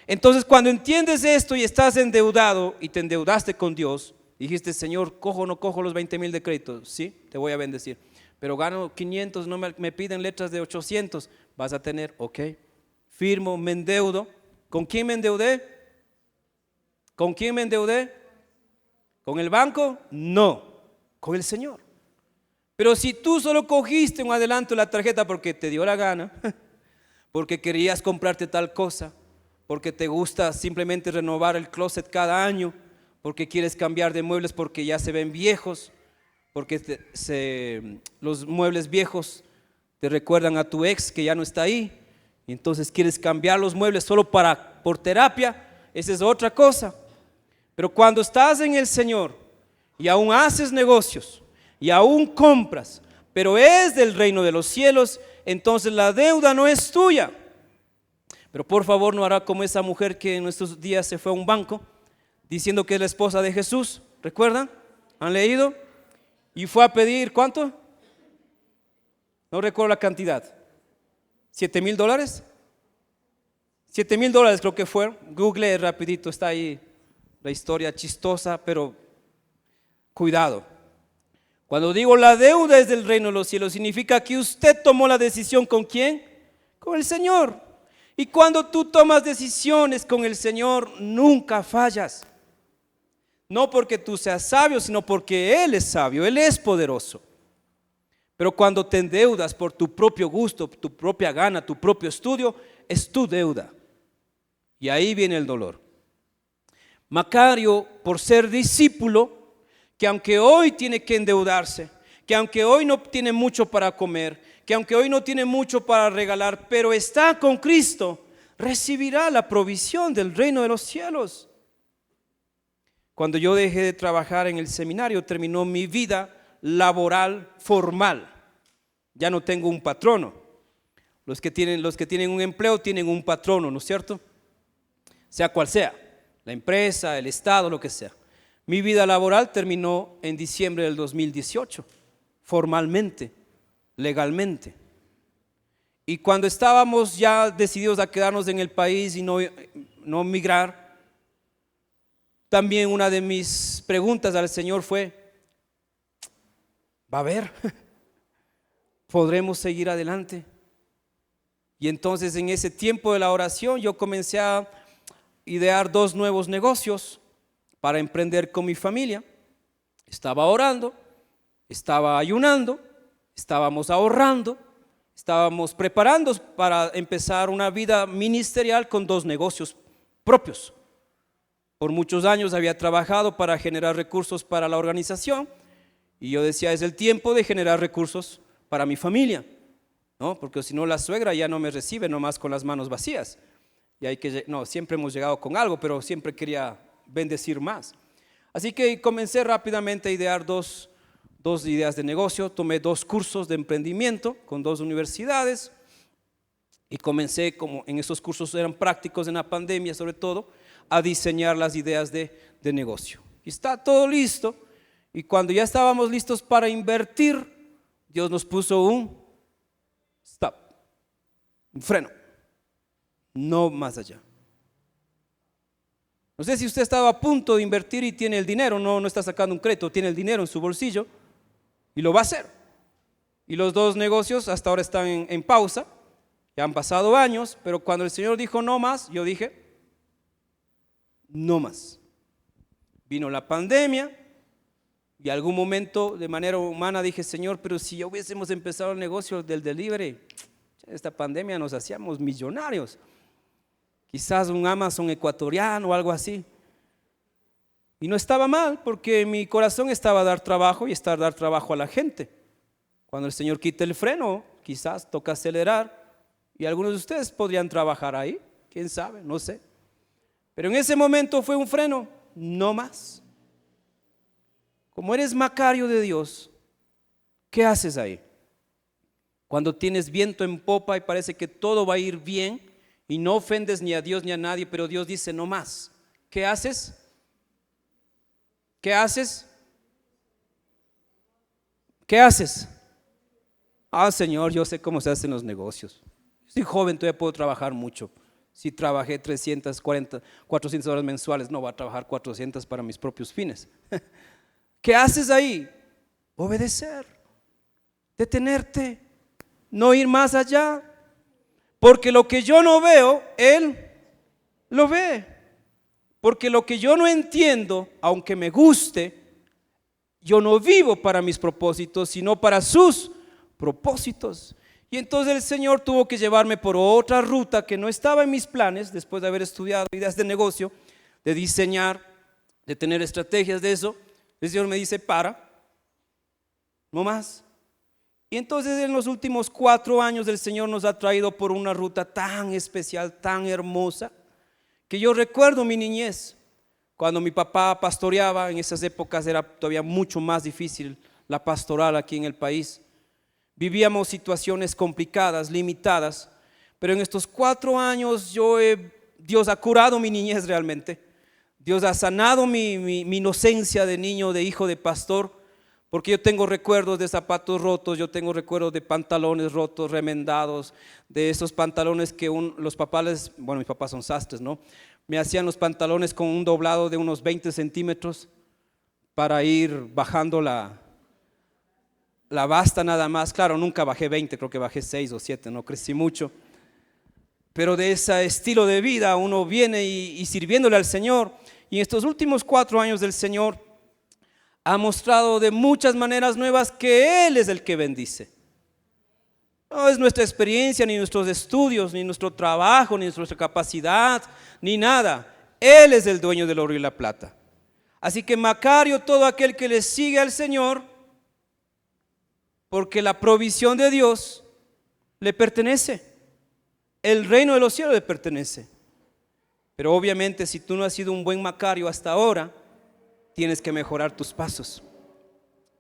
S1: Entonces, cuando entiendes esto y estás endeudado y te endeudaste con Dios, dijiste: Señor, ¿cojo o no cojo los 20,000 de crédito? Sí, te voy a bendecir, pero gano 500, no me piden letras de 800, vas a tener, ok, firmo, me endeudo. ¿Con quién me endeudé? ¿Con quién me endeudé? ¿Con el banco? No, con el Señor. Pero si tú solo cogiste un adelanto de la tarjeta porque te dio la gana, porque querías comprarte tal cosa, porque te gusta simplemente renovar el closet cada año, porque quieres cambiar de muebles porque ya se ven viejos, porque los muebles viejos te recuerdan a tu ex que ya no está ahí, y entonces quieres cambiar los muebles solo por terapia, esa es otra cosa. Pero cuando estás en el Señor y aún haces negocios y aún compras, pero es del reino de los cielos, entonces la deuda no es tuya. Pero por favor, no hará como esa mujer que en nuestros días se fue a un banco diciendo que es la esposa de Jesús. ¿Recuerdan? ¿Han leído? Y fue a pedir, ¿cuánto? No recuerdo la cantidad. $7,000. $7,000 creo que fue. Google rapidito, está ahí la historia chistosa, pero cuidado. Cuando digo la deuda es del reino de los cielos, significa que usted tomó la decisión. ¿Con quién? Con el Señor. Y cuando tú tomas decisiones con el Señor, nunca fallas. No porque tú seas sabio, sino porque Él es sabio, Él es poderoso. Pero cuando te endeudas por tu propio gusto, tu propia gana, tu propio estudio, es tu deuda. Y ahí viene el dolor. Macario, por ser discípulo, que aunque hoy tiene que endeudarse, que aunque hoy no tiene mucho para comer, que aunque hoy no tiene mucho para regalar, pero está con Cristo, recibirá la provisión del reino de los cielos. Cuando yo dejé de trabajar en el seminario, terminó mi vida laboral formal. Ya no tengo un patrono. Los que tienen un empleo tienen un patrono, ¿no es cierto? Sea cual sea, la empresa, el Estado, lo que sea. Mi vida laboral terminó en diciembre del 2018, formalmente, legalmente. Y cuando estábamos ya decididos a quedarnos en el país y no migrar, también una de mis preguntas al Señor fue: ¿va a haber? ¿Podremos seguir adelante? Y entonces en ese tiempo de la oración yo comencé a idear 2 nuevos negocios para emprender con mi familia. Estaba orando, estaba ayunando, estábamos ahorrando, estábamos preparando para empezar una vida ministerial con 2 negocios propios. Por muchos años había trabajado para generar recursos para la organización y yo decía: es el tiempo de generar recursos para mi familia, ¿no? Porque si no, la suegra ya no me recibe nomás con las manos vacías. Y siempre hemos llegado con algo, pero siempre quería bendecir más. Así que comencé rápidamente a idear dos ideas de negocio. Tomé 2 cursos de emprendimiento con 2 universidades y comencé, como en esos cursos eran prácticos en la pandemia sobre todo, a diseñar las ideas de negocio. Y está todo listo. Y cuando ya estábamos listos para invertir, Dios nos puso un stop, un freno. No más allá. No sé si usted estaba a punto de invertir y tiene el dinero, no está sacando un crédito, tiene el dinero en su bolsillo y lo va a hacer. Y los dos negocios hasta ahora están en pausa, ya han pasado años, pero cuando el Señor dijo no más, yo dije, no más. Vino la pandemia y algún momento de manera humana dije, Señor, pero si ya hubiésemos empezado el negocio del delivery, esta pandemia nos hacíamos millonarios. Quizás un Amazon ecuatoriano o algo así. Y no estaba mal, porque mi corazón estaba a dar trabajo y dar trabajo a la gente. Cuando el Señor quite el freno, quizás toca acelerar y algunos de ustedes podrían trabajar ahí, quién sabe, no sé. Pero en ese momento fue un freno, no más. Como eres Macario de Dios, ¿qué haces ahí? Cuando tienes viento en popa y parece que todo va a ir bien y no ofendes ni a Dios ni a nadie, pero Dios dice no más. ¿Qué haces? ¿Qué haces? ¿Qué haces? Señor, yo sé cómo se hacen los negocios. Soy joven, todavía puedo trabajar mucho. Si trabajé 340, 400 horas mensuales, no voy a trabajar 400 para mis propios fines. ¿Qué haces ahí? Obedecer, detenerte, no ir más allá. Porque lo que yo no veo, Él lo ve. Porque lo que yo no entiendo, aunque me guste, yo no vivo para mis propósitos, sino para sus propósitos. Y entonces el Señor tuvo que llevarme por otra ruta que no estaba en mis planes, después de haber estudiado ideas de negocio, de diseñar, de tener estrategias de eso. El Señor me dice, no más. Y entonces en los últimos 4 años el Señor nos ha traído por una ruta tan especial, tan hermosa, que yo recuerdo mi niñez, cuando mi papá pastoreaba. En esas épocas era todavía mucho más difícil la pastoral aquí en el país. Vivíamos situaciones complicadas, limitadas, pero en estos 4 años Dios ha curado mi niñez realmente. Dios ha sanado mi inocencia de niño, de hijo de pastor, porque yo tengo recuerdos de zapatos rotos, yo tengo recuerdos de pantalones rotos, remendados, de esos pantalones que los papás, bueno, mis papás son sastres, ¿no? Me hacían los pantalones con un doblado de unos 20 centímetros para ir bajando la basta nada más. Claro, nunca bajé 20, creo que bajé 6 o 7, no crecí mucho. Pero de ese estilo de vida uno viene y sirviéndole al Señor. Y en estos últimos 4 años del Señor ha mostrado de muchas maneras nuevas que Él es el que bendice. No es nuestra experiencia, ni nuestros estudios, ni nuestro trabajo, ni nuestra capacidad, ni nada. Él es el dueño del oro y la plata. Así que Macario, todo aquel que le sigue al Señor, porque la provisión de Dios le pertenece. El reino de los cielos le pertenece. Pero obviamente si tú no has sido un buen Macario hasta ahora, tienes que mejorar tus pasos.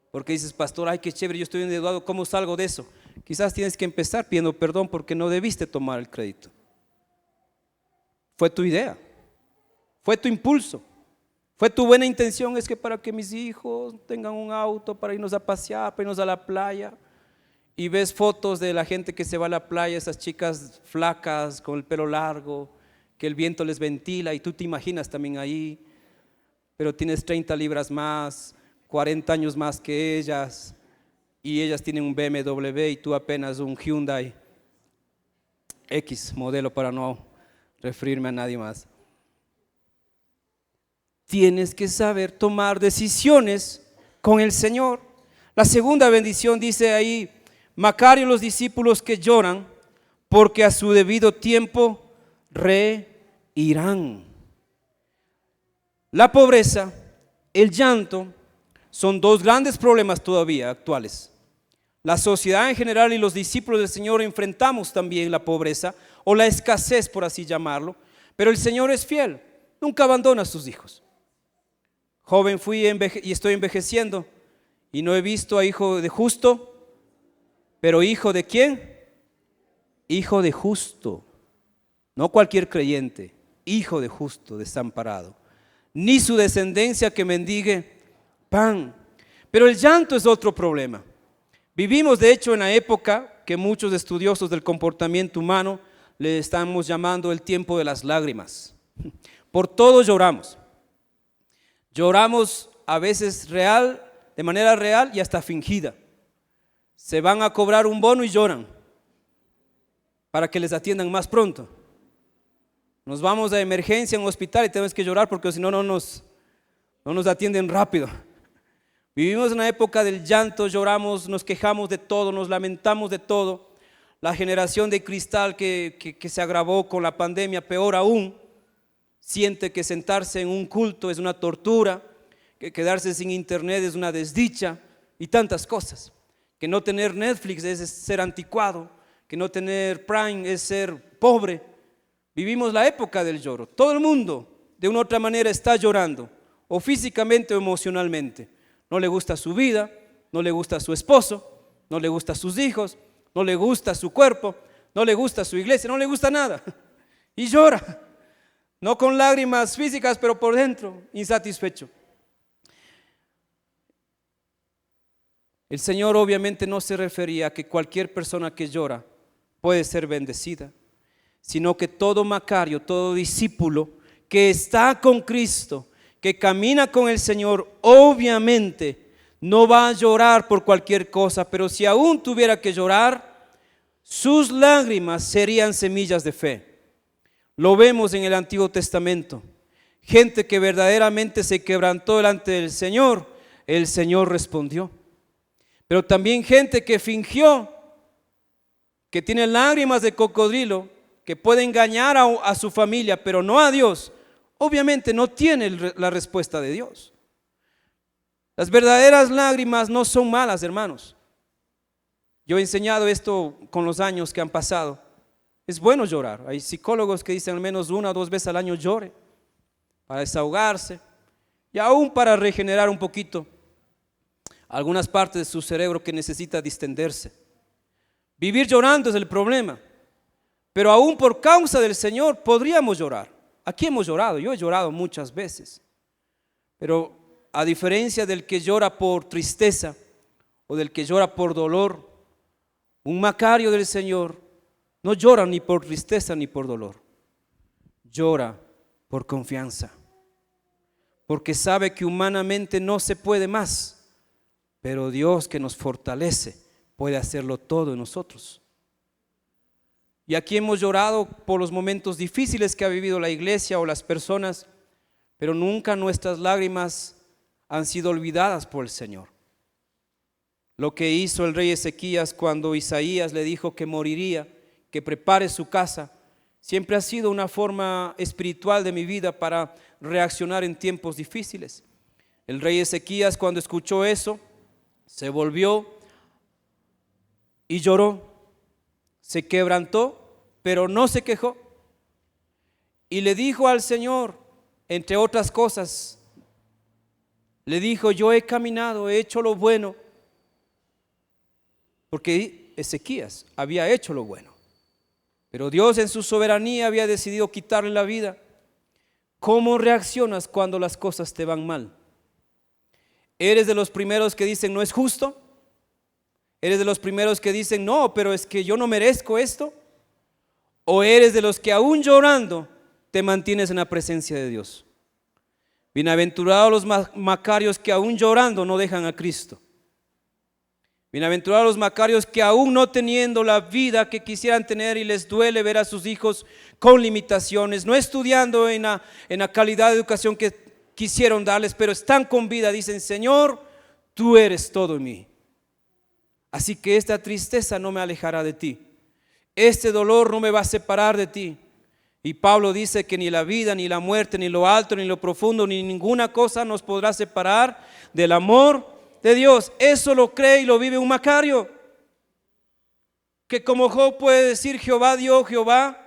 S1: Porque dices, pastor, ay, qué chévere, yo estoy endeudado, ¿cómo salgo de eso? Quizás tienes que empezar pidiendo perdón porque no debiste tomar el crédito. Fue tu idea, fue tu impulso, fue tu buena intención. Es que para que mis hijos tengan un auto para irnos a pasear, para irnos a la playa. Y ves fotos de la gente que se va a la playa, esas chicas flacas con el pelo largo, que el viento les ventila y tú te imaginas también ahí, pero tienes 30 libras más, 40 años más que ellas, y ellas tienen un BMW y tú apenas un Hyundai X modelo, para no referirme a nadie más. Tienes que saber tomar decisiones con el Señor. La segunda bendición dice ahí, Macario, los discípulos que lloran, porque a su debido tiempo reirán. La pobreza, el llanto, son 2 grandes problemas todavía actuales. La sociedad en general y los discípulos del Señor enfrentamos también la pobreza o la escasez, por así llamarlo, pero el Señor es fiel, nunca abandona a sus hijos. Joven fui y estoy envejeciendo y no he visto a hijo de justo, pero hijo de ¿quién? Hijo de justo, no cualquier creyente, hijo de justo desamparado, ni su descendencia que mendigue pan. Pero el llanto es otro problema. Vivimos de hecho en la época que muchos estudiosos del comportamiento humano le estamos llamando el tiempo de las lágrimas. Por todo lloramos. Lloramos a veces real, de manera real y hasta fingida. Se van a cobrar un bono y lloran para que les atiendan más pronto. Nos vamos a emergencia en un hospital y tenemos que llorar porque si no, no nos atienden rápido. Vivimos en una época del llanto, lloramos, nos quejamos de todo, nos lamentamos de todo. La generación de cristal que se agravó con la pandemia, peor aún, siente que sentarse en un culto es una tortura, que quedarse sin internet es una desdicha y tantas cosas. Que no tener Netflix es ser anticuado, que no tener Prime es ser pobre. Vivimos la época del lloro. Todo el mundo de una u otra manera está llorando, o físicamente o emocionalmente. No le gusta su vida, no le gusta su esposo, no le gusta sus hijos, no le gusta su cuerpo, no le gusta su iglesia, no le gusta nada. Y llora, no con lágrimas físicas, pero por dentro, insatisfecho. El Señor obviamente no se refería a que cualquier persona que llora puede ser bendecida, sino que todo Macario, todo discípulo que está con Cristo, que camina con el Señor, obviamente no va a llorar por cualquier cosa, pero si aún tuviera que llorar, sus lágrimas serían semillas de fe. Lo vemos en el Antiguo Testamento. Gente que verdaderamente se quebrantó delante del Señor, el Señor respondió. Pero también gente que fingió, que tiene lágrimas de cocodrilo, que puede engañar a su familia, pero no a Dios, obviamente no tiene la respuesta de Dios. Las verdaderas lágrimas no son malas, hermanos. Yo he enseñado esto con los años que han pasado. Es bueno llorar. Hay psicólogos que dicen al menos 1 o 2 veces al año llore, para desahogarse y aún para regenerar un poquito algunas partes de su cerebro que necesita distenderse. Vivir llorando es el problema, pero aún por causa del Señor podríamos llorar. Aquí hemos llorado, yo he llorado muchas veces, pero a diferencia del que llora por tristeza o del que llora por dolor, un Macario del Señor no llora ni por tristeza ni por dolor, llora por confianza, porque sabe que humanamente no se puede más, pero Dios que nos fortalece puede hacerlo todo en nosotros. Y aquí hemos llorado por los momentos difíciles que ha vivido la iglesia o las personas, pero nunca nuestras lágrimas han sido olvidadas por el Señor. Lo que hizo el rey Ezequías cuando Isaías le dijo que moriría, que prepare su casa, siempre ha sido una forma espiritual de mi vida para reaccionar en tiempos difíciles. El rey Ezequías, cuando escuchó eso, se volvió y lloró, se quebrantó, pero no se quejó. Y le dijo al Señor, entre otras cosas, le dijo: yo he caminado, he hecho lo bueno, porque Ezequías había hecho lo bueno, pero Dios en su soberanía había decidido quitarle la vida. ¿Cómo reaccionas cuando las cosas te van mal? ¿Eres de los primeros que dicen no es justo? ¿Eres de los primeros que dicen no, pero es que yo no merezco esto? ¿O eres de los que aún llorando te mantienes en la presencia de Dios? Bienaventurados los macarios que aún llorando no dejan a Cristo. Bienaventurados los macarios que aún no teniendo la vida que quisieran tener y les duele ver a sus hijos con limitaciones, no estudiando en la calidad de educación que quisieron darles, pero están con vida, dicen: Señor, tú eres todo en mí. Así que esta tristeza no me alejará de ti, este dolor no me va a separar de ti. Y Pablo dice que ni la vida, ni la muerte, ni lo alto, ni lo profundo, ni ninguna cosa nos podrá separar del amor de Dios. Eso lo cree y lo vive un Macario, que como Job puede decir: Jehová dio, Jehová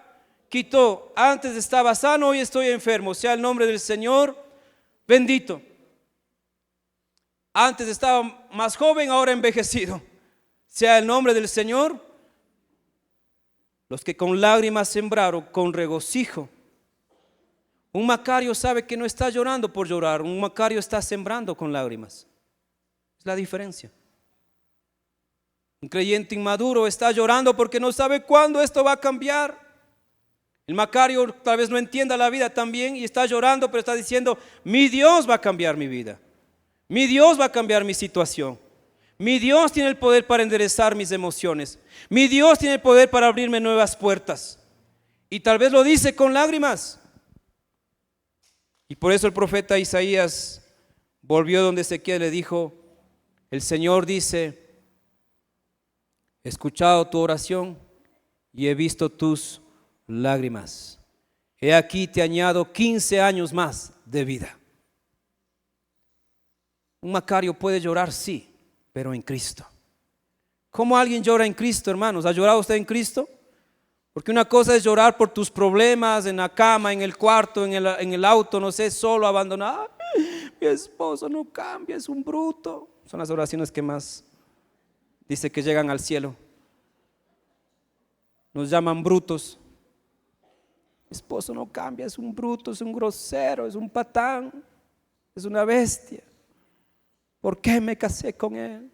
S1: quitó. Antes estaba sano, hoy estoy enfermo, sea el nombre del Señor bendito. Antes estaba más joven, ahora envejecido, sea el nombre del Señor. Los que con lágrimas sembraron, con regocijo Un Macario sabe que no está llorando por llorar, un Macario está sembrando con lágrimas. Es la diferencia. Un creyente inmaduro está llorando porque no sabe cuándo esto va a cambiar. El Macario tal vez no entienda la vida también y está llorando, pero está diciendo: mi Dios va a cambiar mi vida, mi Dios va a cambiar mi situación, mi Dios tiene el poder para enderezar mis emociones, mi Dios tiene el poder para abrirme nuevas puertas. Y tal vez lo dice con lágrimas. Y por eso el profeta Isaías volvió donde Ezequiel le dijo: el Señor dice, he escuchado tu oración y he visto tus lágrimas. He aquí te añado 15 años más de vida. Un Macario puede llorar, sí, pero en Cristo. ¿Cómo alguien llora en Cristo, hermanos? ¿Ha llorado usted en Cristo? Porque una cosa es llorar por tus problemas en la cama, en el cuarto, en el auto, no sé, solo, abandonado. Mi esposo no cambia, es un bruto. Son las oraciones que más dice que llegan al cielo. Nos llaman brutos. Mi esposo no cambia, es un bruto, es un grosero, es un patán, es una bestia. ¿Por qué me casé con él?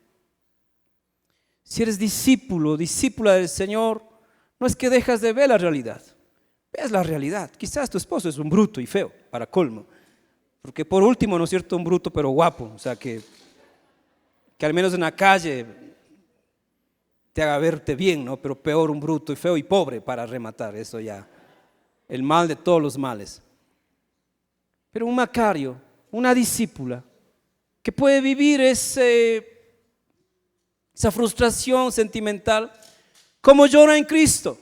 S1: Si eres discípulo, discípula del Señor, no es que dejas de ver la realidad, ves la realidad. Quizás tu esposo es un bruto y feo, para colmo, porque por último, ¿no es cierto?, un bruto pero guapo, o sea que al menos en la calle te haga verte bien, ¿no? Pero peor un bruto y feo y pobre para rematar, eso ya, el mal de todos los males. Pero un Macario, una discípula, que puede vivir esa frustración sentimental, ¿cómo llora en Cristo?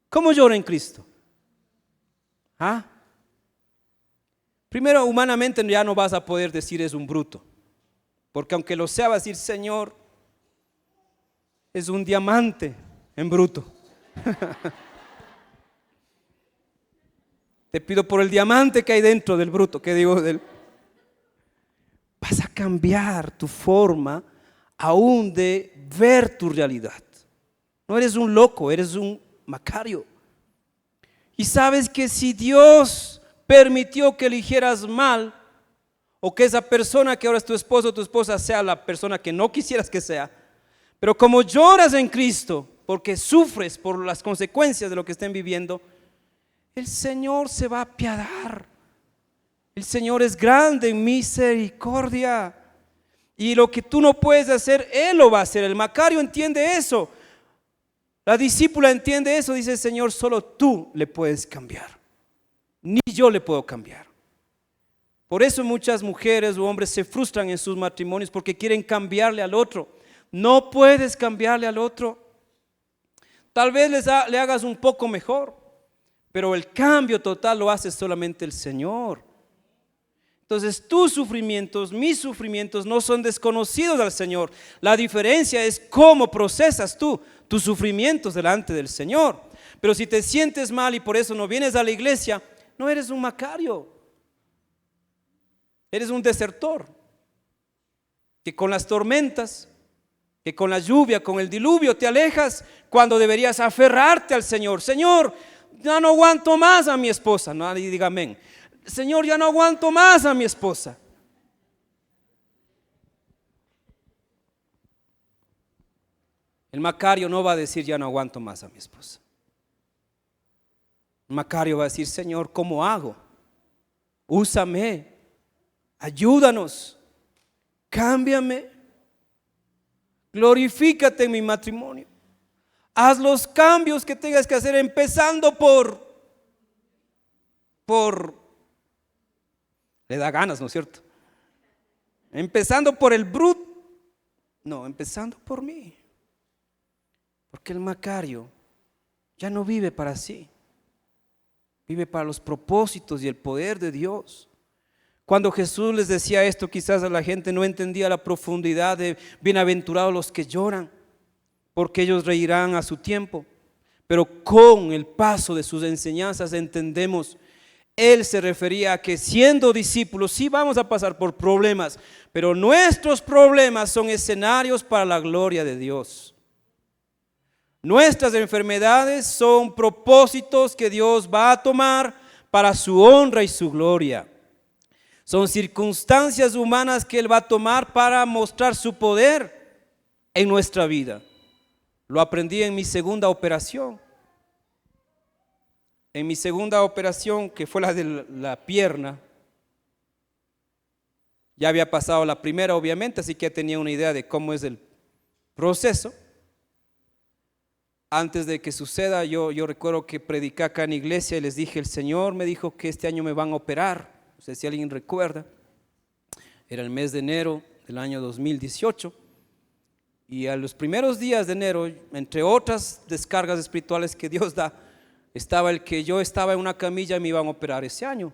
S1: ¿Cómo llora en Cristo? ¿Ah? Primero, humanamente ya no vas a poder decir es un bruto, porque aunque lo sea, vas a decir: Señor, es un diamante en bruto. Te pido por el diamante que hay dentro del bruto, que digo del... Vas a cambiar tu forma aún de ver tu realidad. No eres un loco, eres un Macario. Y sabes que si Dios permitió que eligieras mal, o que esa persona que ahora es tu esposo o tu esposa sea la persona que no quisieras que sea, pero como lloras en Cristo porque sufres por las consecuencias de lo que estén viviendo, el Señor se va a apiadar. El Señor es grande en misericordia, y lo que tú no puedes hacer, Él lo va a hacer. El Macario entiende eso, la discípula entiende eso. Dice: Señor, solo tú le puedes cambiar, ni yo le puedo cambiar. Por eso muchas mujeres o hombres se frustran en sus matrimonios, porque quieren cambiarle al otro. No puedes cambiarle al otro. Tal vez le hagas un poco mejor, pero el cambio total lo hace solamente el Señor. Entonces tus sufrimientos, mis sufrimientos no son desconocidos al Señor. La diferencia es cómo procesas tú tus sufrimientos delante del Señor. Pero si te sientes mal y por eso no vienes a la iglesia, no eres un Macario, eres un desertor, que con las tormentas, que con la lluvia, con el diluvio te alejas, cuando deberías aferrarte al Señor. Señor, ya no aguanto más a mi esposa. Nadie diga amén. Señor, ya no aguanto más a mi esposa. El Macario no va a decir: ya no aguanto más a mi esposa. El Macario va a decir: Señor, ¿cómo hago? Úsame, ayúdanos, cámbiame, glorifícate en mi matrimonio. Haz los cambios que tengas que hacer, empezando por le da ganas, ¿no es cierto? Empezando por el bruto. No, empezando por mí. Porque el Macario ya no vive para sí, vive para los propósitos y el poder de Dios. Cuando Jesús les decía esto, quizás a la gente no entendía la profundidad de bienaventurados los que lloran, porque ellos reirán a su tiempo. Pero con el paso de sus enseñanzas entendemos, Él se refería a que siendo discípulos sí vamos a pasar por problemas, pero nuestros problemas son escenarios para la gloria de Dios. Nuestras enfermedades son propósitos que Dios va a tomar para su honra y su gloria. Son circunstancias humanas que Él va a tomar para mostrar su poder en nuestra vida. Lo aprendí en mi segunda operación. En mi segunda operación, que fue la de la pierna, ya había pasado la primera, obviamente, así que tenía una idea de cómo es el proceso. Antes de que suceda, yo recuerdo que prediqué acá en iglesia y les dije, el Señor me dijo que este año me van a operar. No sé si alguien recuerda. Era el mes de enero del año 2018. Y a los primeros días de enero, entre otras descargas espirituales que Dios da, estaba el que yo estaba en una camilla y me iban a operar ese año.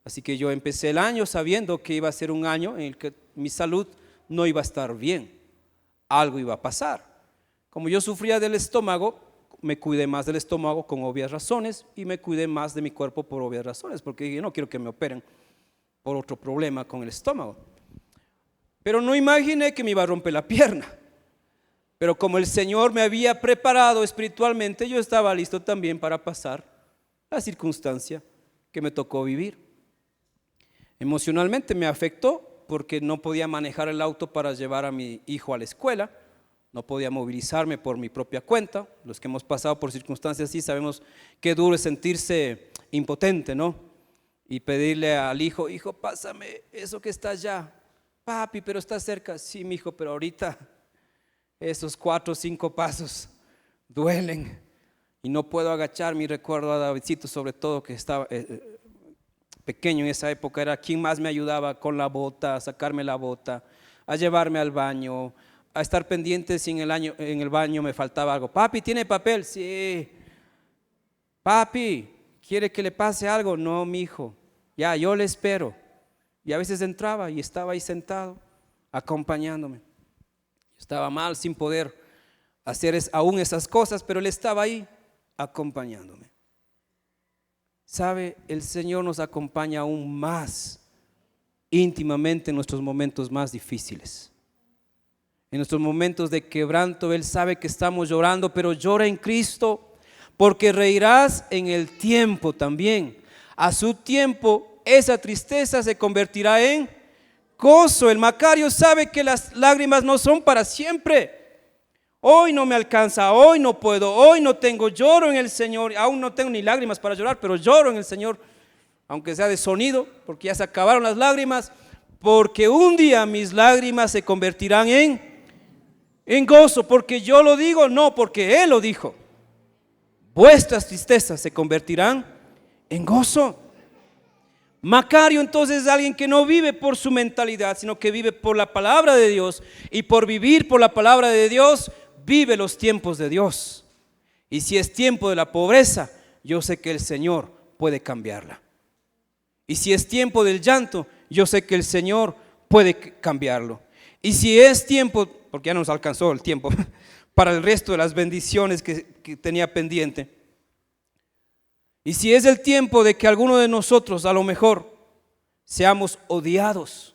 S1: Así que yo empecé el año sabiendo que iba a ser un año en el que mi salud no iba a estar bien. Algo iba a pasar. Como yo sufría del estómago, me cuidé más del estómago con obvias razones y me cuidé más de mi cuerpo por obvias razones, porque dije, no quiero que me operen por otro problema con el estómago. Pero no imaginé que me iba a romper la pierna. Pero como el Señor me había preparado espiritualmente, yo estaba listo también para pasar la circunstancia que me tocó vivir. Emocionalmente me afectó porque no podía manejar el auto para llevar a mi hijo a la escuela, no podía movilizarme por mi propia cuenta. Los que hemos pasado por circunstancias así sabemos qué duro es sentirse impotente, ¿no? Y pedirle al hijo, hijo, pásame eso que está allá. Papi, pero está cerca. Sí, mi hijo, pero ahorita esos 4 o 5 pasos duelen y no puedo agacharme. Y recuerdo a Davidcito, sobre todo, que estaba pequeño en esa época, era quien más me ayudaba con la bota, a sacarme la bota, a llevarme al baño, a estar pendiente si en el baño me faltaba algo. Papi, ¿tiene papel? Sí. Papi, ¿quiere que le pase algo? No, mi hijo, ya, yo le espero. Y a veces entraba y estaba ahí sentado, acompañándome. Estaba mal, sin poder hacer aún esas cosas, pero Él estaba ahí, acompañándome. ¿Sabe? El Señor nos acompaña aún más íntimamente en nuestros momentos más difíciles. En nuestros momentos de quebranto, Él sabe que estamos llorando, pero llora en Cristo, porque reirás en el tiempo también. A su tiempo, esa tristeza se convertirá en gozo. El Macario sabe que las lágrimas no son para siempre. Hoy no me alcanza, hoy no puedo, hoy no tengo, lloro en el Señor. Aún no tengo ni lágrimas para llorar, pero lloro en el Señor, aunque sea de sonido, porque ya se acabaron las lágrimas, porque un día mis lágrimas se convertirán en gozo, porque yo lo digo, no, porque Él lo dijo. Vuestras tristezas se convertirán en gozo. Macario entonces es alguien que no vive por su mentalidad, sino que vive por la palabra de Dios, y por vivir por la palabra de Dios, vive los tiempos de Dios. Y si es tiempo de la pobreza, yo sé que el Señor puede cambiarla. Y si es tiempo del llanto, yo sé que el Señor puede cambiarlo. Y si es tiempo, porque ya nos alcanzó el tiempo para el resto de las bendiciones que tenía pendiente. Y si es el tiempo de que alguno de nosotros a lo mejor seamos odiados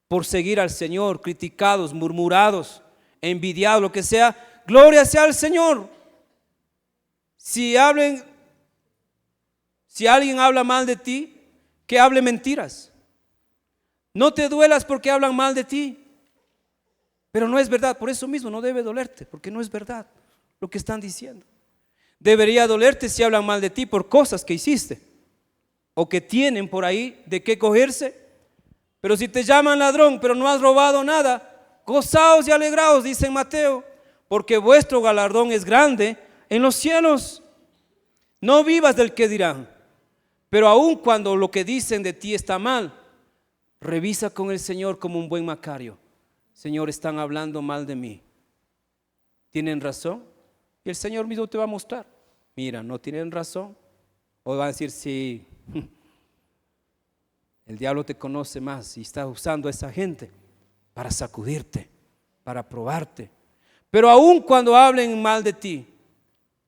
S1: por seguir al Señor, criticados, murmurados, envidiados, lo que sea, gloria sea al Señor. Si alguien habla mal de ti, que hable mentiras. No te duelas porque hablan mal de ti, pero no es verdad. Por eso mismo no debe dolerte, porque no es verdad lo que están diciendo. Debería dolerte si hablan mal de ti por cosas que hiciste o que tienen por ahí de qué cogerse. Pero si te llaman ladrón, pero no has robado nada, gozaos y alegraos, dice Mateo, porque vuestro galardón es grande en los cielos. No vivas del que dirán, pero aun cuando lo que dicen de ti está mal, revisa con el Señor como un buen Macario. Señor, están hablando mal de mí. ¿Tienen razón? Y el Señor mismo te va a mostrar. Mira, no tienen razón. O va a decir, sí, el diablo te conoce más y está usando a esa gente para sacudirte, para probarte. Pero aun cuando hablen mal de ti,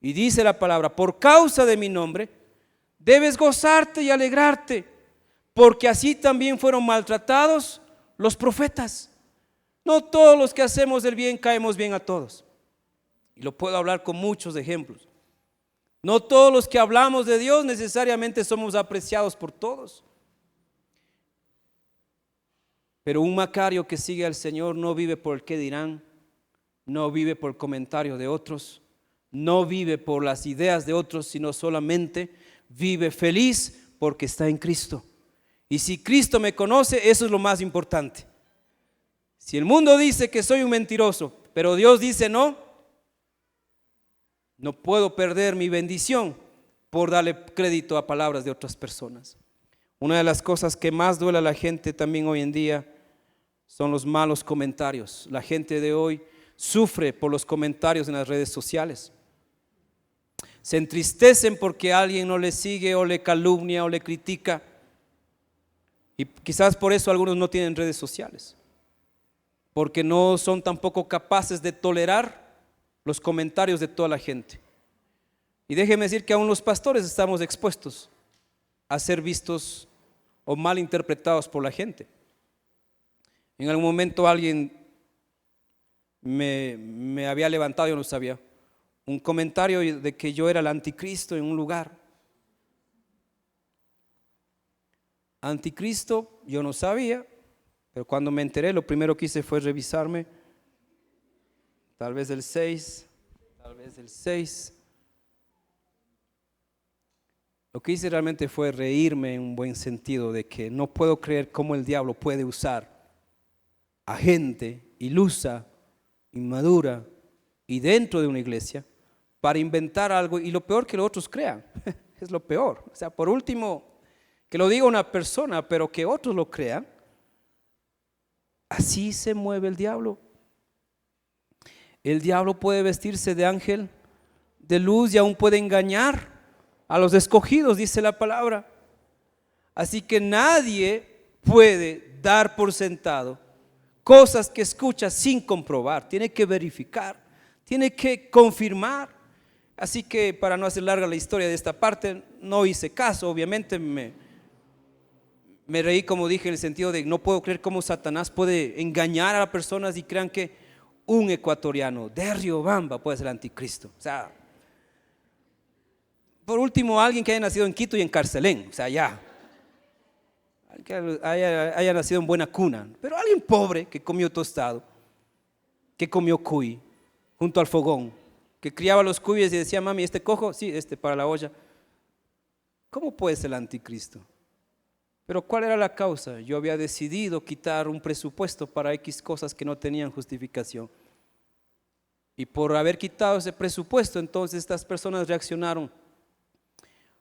S1: y dice la palabra, por causa de mi nombre, debes gozarte y alegrarte, porque así también fueron maltratados los profetas. No todos los que hacemos el bien caemos bien a todos. Y lo puedo hablar con muchos ejemplos. No todos los que hablamos de Dios necesariamente somos apreciados por todos. Pero un Macario que sigue al Señor no vive por el qué dirán, no vive por el comentario de otros, no vive por las ideas de otros, sino solamente vive feliz porque está en Cristo. Y si Cristo me conoce, eso es lo más importante. Si el mundo dice que soy un mentiroso, pero Dios dice no, no puedo perder mi bendición por darle crédito a palabras de otras personas. Una de las cosas que más duele a la gente también hoy en día son los malos comentarios. La gente de hoy sufre por los comentarios en las redes sociales. Se entristecen porque alguien no le sigue o le calumnia o le critica. Y quizás por eso algunos no tienen redes sociales, porque no son tampoco capaces de tolerar los comentarios de toda la gente. Y déjeme decir que aún los pastores estamos expuestos a ser vistos o mal interpretados por la gente. En algún momento alguien me había levantado, yo no sabía, un comentario de que yo era el anticristo en un lugar. Anticristo, yo no sabía, pero cuando me enteré, lo primero que hice fue revisarme, tal vez el 6, tal vez el 6. Lo que hice realmente fue reírme en un buen sentido de que no puedo creer cómo el diablo puede usar a gente ilusa, inmadura y dentro de una iglesia para inventar algo, y lo peor que los otros crean, es lo peor. O sea, por último, que lo diga una persona, pero que otros lo crean. Así se mueve el diablo. El diablo puede vestirse de ángel de luz y aún puede engañar a los escogidos, dice la palabra. Así que nadie puede dar por sentado cosas que escucha sin comprobar. Tiene que verificar, tiene que confirmar. Así que, para no hacer larga la historia de esta parte, no hice caso. Obviamente me reí, como dije, en el sentido de no puedo creer cómo Satanás puede engañar a las personas y crean que un ecuatoriano de Riobamba puede ser el anticristo. O sea, por último, alguien que haya nacido en Quito y en Carcelén, o sea, ya, que haya nacido en buena cuna, pero alguien pobre que comió tostado, que comió cuy junto al fogón, que criaba los cuyes y decía: mami, ¿este cojo? Sí, este para la olla. ¿Cómo puede ser el anticristo? Pero ¿cuál era la causa? Yo había decidido quitar un presupuesto para X cosas que no tenían justificación. Y por haber quitado ese presupuesto, entonces estas personas reaccionaron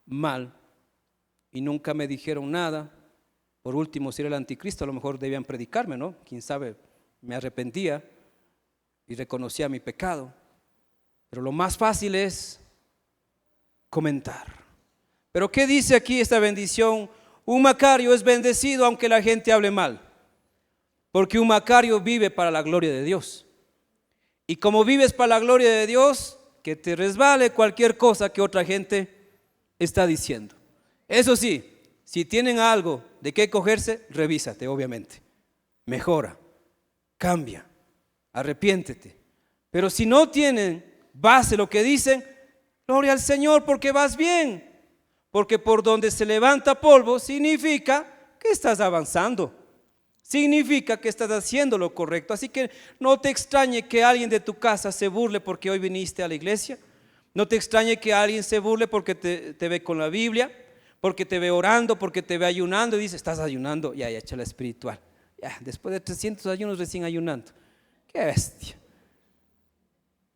S1: mal y nunca me dijeron nada. Por último, si era el anticristo, a lo mejor debían predicarme, ¿no? Quién sabe, me arrepentía y reconocía mi pecado. Pero lo más fácil es comentar. Pero ¿qué dice aquí esta bendición? Un Macario es bendecido aunque la gente hable mal, porque un Macario vive para la gloria de Dios. Y como vives para la gloria de Dios, que te resbale cualquier cosa que otra gente está diciendo. Eso sí, si tienen algo de qué cogerse, revísate, obviamente. Mejora, cambia, arrepiéntete. Pero si no tienen base lo que dicen, gloria al Señor porque vas bien. Porque por donde se levanta polvo significa que estás avanzando, significa que estás haciendo lo correcto. Así que no te extrañe que alguien de tu casa se burle porque hoy viniste a la iglesia. No te extrañe que alguien se burle porque te ve con la Biblia, porque te ve orando, porque te ve ayunando y dice: estás ayunando, ya echa la espiritual. Ya, después de 300 ayunos recién ayunando. ¡Qué bestia!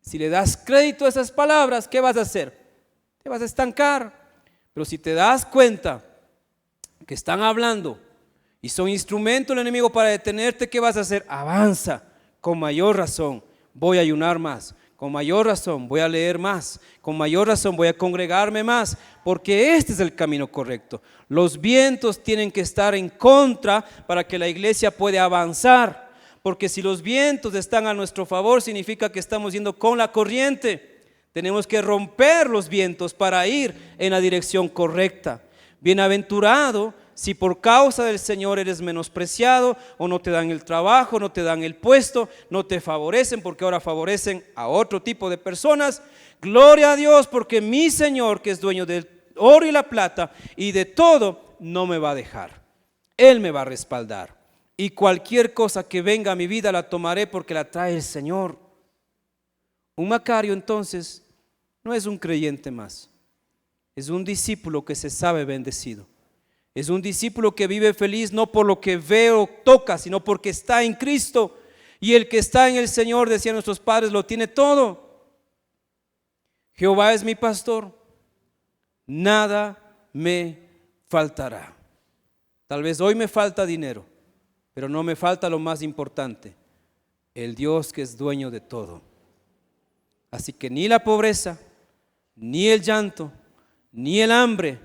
S1: Si le das crédito a esas palabras, ¿qué vas a hacer? Te vas a estancar. Pero si te das cuenta que están hablando y son instrumento del enemigo para detenerte, ¿qué vas a hacer? Avanza. Con mayor razón voy a ayunar más, con mayor razón voy a leer más, con mayor razón voy a congregarme más, porque este es el camino correcto. Los vientos tienen que estar en contra para que la iglesia pueda avanzar, porque si los vientos están a nuestro favor significa que estamos yendo con la corriente. Tenemos que romper los vientos para ir en la dirección correcta. Bienaventurado si por causa del Señor eres menospreciado, o no te dan el trabajo, no te dan el puesto, no te favorecen porque ahora favorecen a otro tipo de personas. Gloria a Dios, porque mi Señor, que es dueño del oro y la plata y de todo, no me va a dejar. Él me va a respaldar. Y cualquier cosa que venga a mi vida la tomaré porque la trae el Señor. Un Macario entonces no es un creyente más. Es un discípulo que se sabe bendecido. Es un discípulo que vive feliz no por lo que ve o toca, sino porque está en Cristo. Y el que está en el Señor, decían nuestros padres, lo tiene todo. Jehová es mi pastor, nada me faltará. Tal vez hoy me falta dinero, pero no me falta lo más importante, el Dios que es dueño de todo. Así que ni la pobreza, ni el llanto, ni el hambre,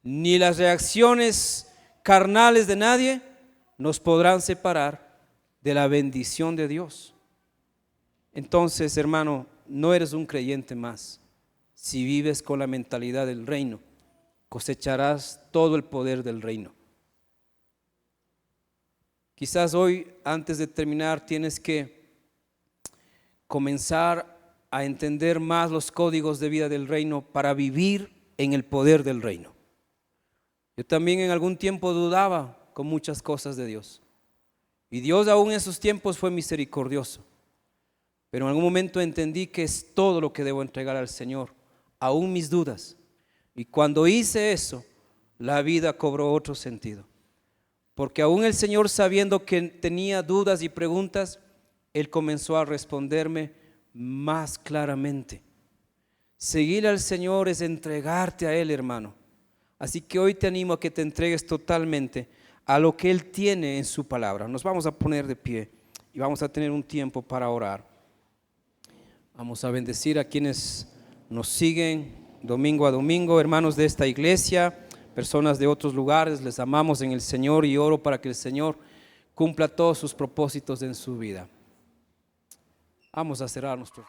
S1: ni las reacciones carnales de nadie nos podrán separar de la bendición de Dios. Entonces, hermano, no eres un creyente más. Si vives con la mentalidad del reino, cosecharás todo el poder del reino. Quizás hoy, antes de terminar, tienes que comenzar a entender más los códigos de vida del reino para vivir en el poder del reino. Yo también en algún tiempo dudaba con muchas cosas de Dios. Y Dios aún en esos tiempos fue misericordioso. Pero en algún momento entendí que es todo lo que debo entregar al Señor, aún mis dudas. Y cuando hice eso, la vida cobró otro sentido. Porque aún el Señor, sabiendo que tenía dudas y preguntas, Él comenzó a responderme más claramente. Seguir al Señor es entregarte a Él, hermano. Así que hoy te animo a que te entregues totalmente a lo que Él tiene en su palabra. Nos vamos a poner de pie y vamos a tener un tiempo para orar. Vamos a bendecir a quienes nos siguen domingo a domingo, hermanos de esta iglesia, personas de otros lugares. Les amamos en el Señor y oro para que el Señor cumpla todos sus propósitos en su vida. Vamos a cerrar nuestro...